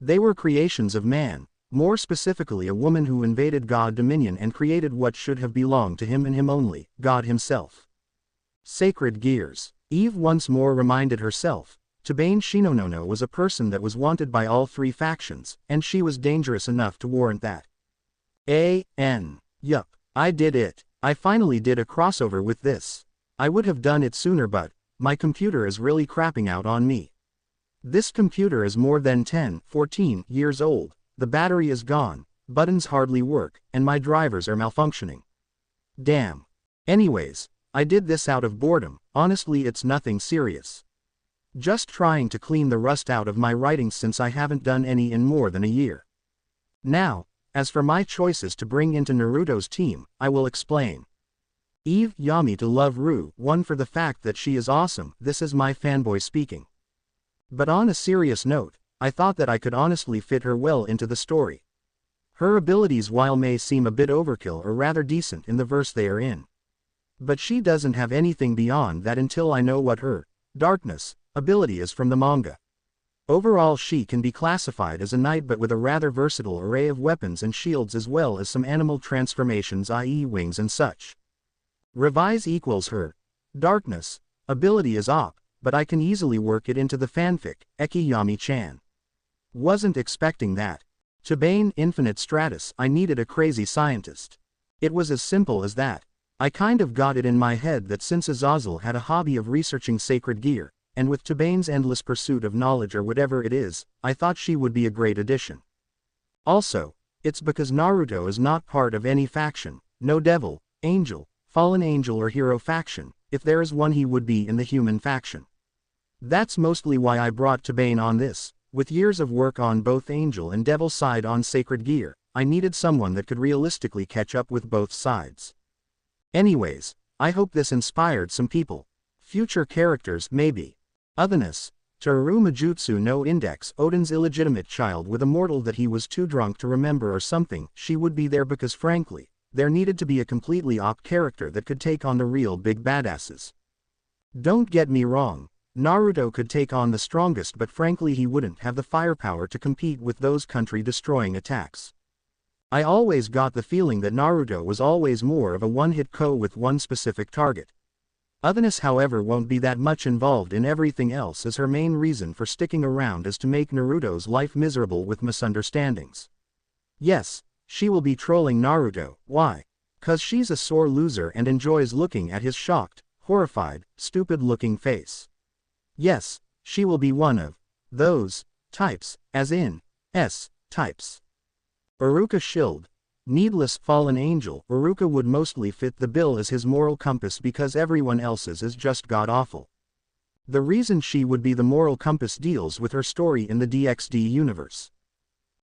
They were creations of man, more specifically a woman who invaded God's dominion and created what should have belonged to him and him only, God himself. Sacred gears. Eve once more reminded herself. Tabane Shinonono was a person that was wanted by all three factions, and she was dangerous enough to warrant that. Yup, I did it. I finally did a crossover with this. I would have done it sooner, but my computer is really crapping out on me. This computer is more than 14 years old, the battery is gone, buttons hardly work, and my drivers are malfunctioning. Damn. Anyways, I did this out of boredom, honestly it's nothing serious. Just trying to clean the rust out of my writing since I haven't done any in more than a year. Now, as for my choices to bring into Naruto's team, I will explain. Eve Yami to love Ru, 1 for the fact that she is awesome, this is my fanboy speaking. But on a serious note, I thought that I could honestly fit her well into the story. Her abilities, while may seem a bit overkill, are rather decent in the verse they are in. But she doesn't have anything beyond that until I know what her darkness ability is from the manga. Overall she can be classified as a knight, but with a rather versatile array of weapons and shields as well as some animal transformations, i.e. wings and such. Revise equals her darkness ability is op, but I can easily work it into the fanfic, Eki Yami-chan. Wasn't expecting that. Tabane Infinite Stratus, I needed a crazy scientist. It was as simple as that. I kind of got it in my head that since Azazel had a hobby of researching sacred gear, and with Tabane's endless pursuit of knowledge or whatever it is, I thought she would be a great addition. Also, it's because Naruto is not part of any faction, no devil, angel, fallen angel or hero faction. If there is one he would be in the human faction. That's mostly why I brought Tabane on this. With years of work on both angel and devil side on sacred gear, I needed someone that could realistically catch up with both sides. Anyways, I hope this inspired some people. Future characters maybe. Otherness. Toru Majutsu no Index, Odin's illegitimate child with a mortal that he was too drunk to remember or something. She would be there because frankly, there needed to be a completely op character that could take on the real big badasses. Don't get me wrong, Naruto could take on the strongest, but frankly he wouldn't have the firepower to compete with those country-destroying attacks. I always got the feeling that Naruto was always more of a one-hit KO with one specific target. Otherness however won't be that much involved in everything else, as her main reason for sticking around is to make Naruto's life miserable with misunderstandings. Yes, she will be trolling Naruto. Why? 'Cause she's a sore loser and enjoys looking at his shocked, horrified, stupid-looking face. Yes, she will be one of those types, as in types. Iruka Shield. Needless fallen angel. Iruka would mostly fit the bill as his moral compass because everyone else's is just god-awful. The reason she would be the moral compass deals with her story in the DxD universe.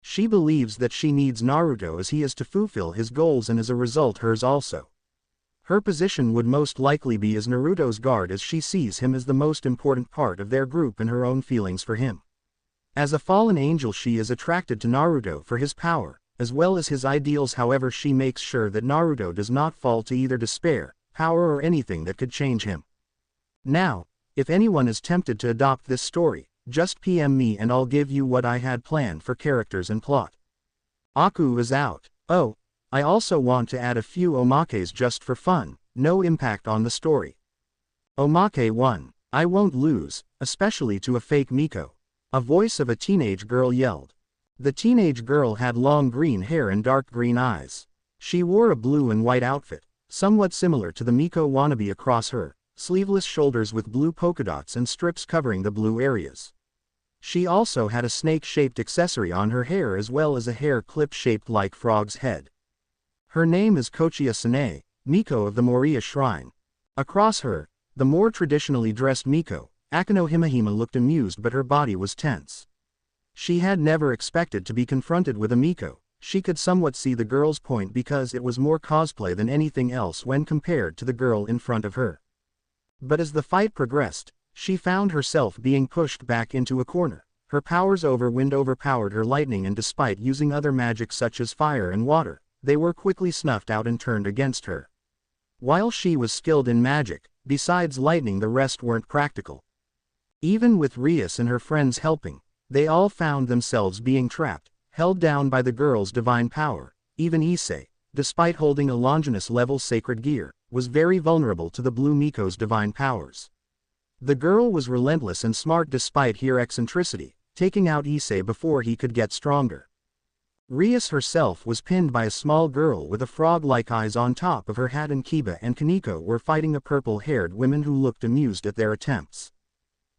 She believes that she needs Naruto as he is to fulfill his goals, and as a result hers also. Her position would most likely be as Naruto's guard, as she sees him as the most important part of their group and her own feelings for him. As a fallen angel she is attracted to Naruto for his power, as well as his ideals. However, she makes sure that Naruto does not fall to either despair, power or anything that could change him. Now, if anyone is tempted to adopt this story, just PM me and I'll give you what I had planned for characters and plot. Aku is out. Oh, I also want to add a few omakes just for fun, no impact on the story. Omake 1. I won't lose, especially to a fake Miko. A voice of a teenage girl yelled. The teenage girl had long green hair and dark green eyes. She wore a blue and white outfit, somewhat similar to the Miko wannabe across her sleeveless shoulders with blue polka dots and strips covering the blue areas. She also had a snake-shaped accessory on her hair as well as a hair clip shaped like frog's head. Her name is Kochiya Sane, Miko of the Moriya Shrine. Across her, the more traditionally dressed Miko, Akano Himehime looked amused, but her body was tense. She had never expected to be confronted with a Miko. She could somewhat see the girl's point because it was more cosplay than anything else when compared to the girl in front of her. But as the fight progressed, she found herself being pushed back into a corner. Her powers over wind overpowered her lightning, and despite using other magics such as fire and water, they were quickly snuffed out and turned against her. While she was skilled in magic, besides lightning the rest weren't practical. Even with Rias and her friends helping, they all found themselves being trapped, held down by the girl's divine power. Even Issei, despite holding a Longinus-level sacred gear, was very vulnerable to the Blue Miko's divine powers. The girl was relentless and smart despite her eccentricity, taking out Issei before he could get stronger. Rias herself was pinned by a small girl with a frog-like eyes on top of her hat, and Kiba and Kaneko were fighting a purple-haired woman who looked amused at their attempts.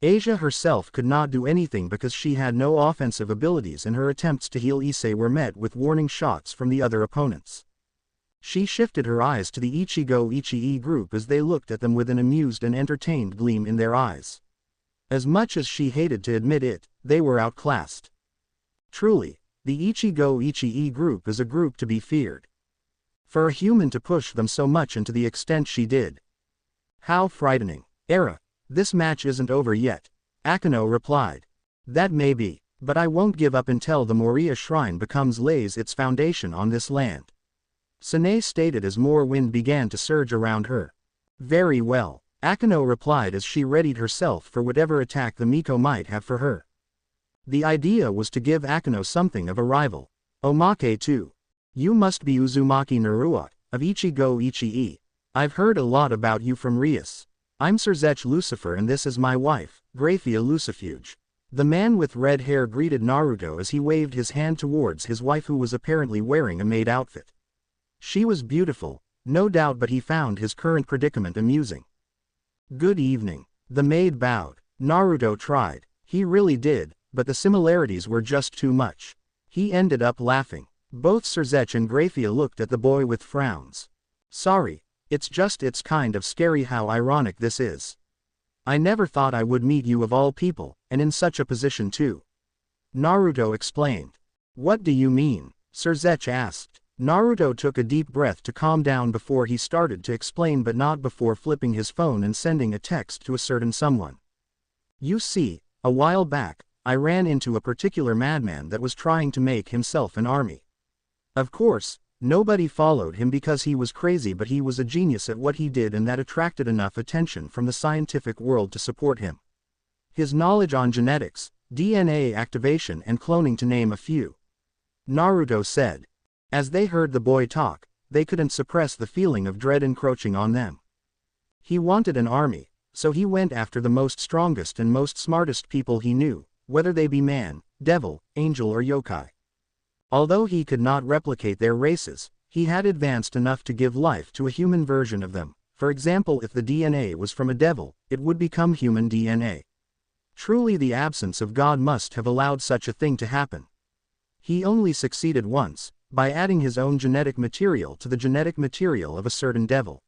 Asia herself could not do anything because she had no offensive abilities, and her attempts to heal Issei were met with warning shots from the other opponents. She shifted her eyes to the Ichigo Ichii group as they looked at them with an amused and entertained gleam in their eyes. As much as she hated to admit it, they were outclassed. Truly, the Ichigo Ichii group is a group to be feared. For a human to push them so much and to the extent she did. How frightening. Era, this match isn't over yet, Akano replied. That may be, but I won't give up until the Moriya Shrine lays its foundation on this land. Sane stated as more wind began to surge around her. Very well, Akano replied as she readied herself for whatever attack the Miko might have for her. The idea was to give Akano something of a rival. Omake 2. You must be Uzumaki Naruto, of Ichigo Ichii. I've heard a lot about you from Rias. I'm Serzech Lucifer and this is my wife, Graphia Lucifuge. The man with red hair greeted Naruto as he waved his hand towards his wife, who was apparently wearing a maid outfit. She was beautiful, no doubt, but he found his current predicament amusing. Good evening. The maid bowed. Naruto tried. He really did, but the similarities were just too much. He ended up laughing. Both Surzech and Graphia looked at the boy with frowns. Sorry, it's kind of scary how ironic this is. I never thought I would meet you of all people, and in such a position too. Naruto explained. What do you mean? Surzech asked. Naruto took a deep breath to calm down before he started to explain, but not before flipping his phone and sending a text to a certain someone. You see, a while back, I ran into a particular madman that was trying to make himself an army. Of course, nobody followed him because he was crazy, but he was a genius at what he did, and that attracted enough attention from the scientific world to support him. His knowledge on genetics, DNA activation and cloning, to name a few. Naruto said. As they heard the boy talk, they couldn't suppress the feeling of dread encroaching on them. He wanted an army, so he went after the most strongest and most smartest people he knew, whether they be man, devil, angel or yokai. Although he could not replicate their races, he had advanced enough to give life to a human version of them. For example, if the DNA was from a devil, it would become human DNA. Truly, the absence of God must have allowed such a thing to happen. He only succeeded once, by adding his own genetic material to the genetic material of a certain devil.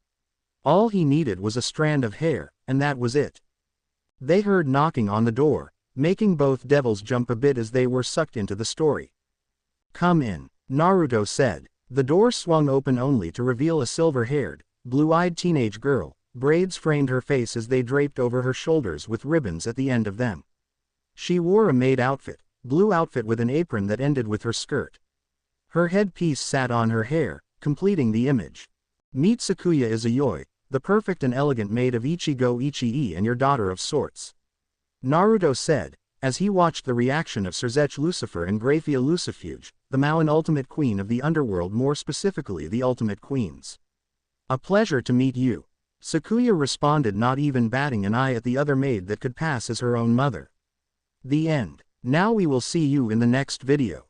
All he needed was a strand of hair, and that was it. They heard knocking on the door, making both devils jump a bit as they were sucked into the story. Come in, Naruto said. The door swung open only to reveal a silver-haired, blue-eyed teenage girl. Braids framed her face as they draped over her shoulders with ribbons at the end of them. She wore a maid outfit, blue outfit with an apron that ended with her skirt. Her headpiece sat on her hair, completing the image. Meet Sakuya Izayoi, the perfect and elegant maid of Ichigo Ichii and your daughter of sorts. Naruto said, as he watched the reaction of Surzech Lucifer and Graphia Lucifuge, the Maoan ultimate queen of the underworld, more specifically the ultimate queens. A pleasure to meet you. Sakuya responded, not even batting an eye at the other maid that could pass as her own mother. The end. Now we will see you in the next video.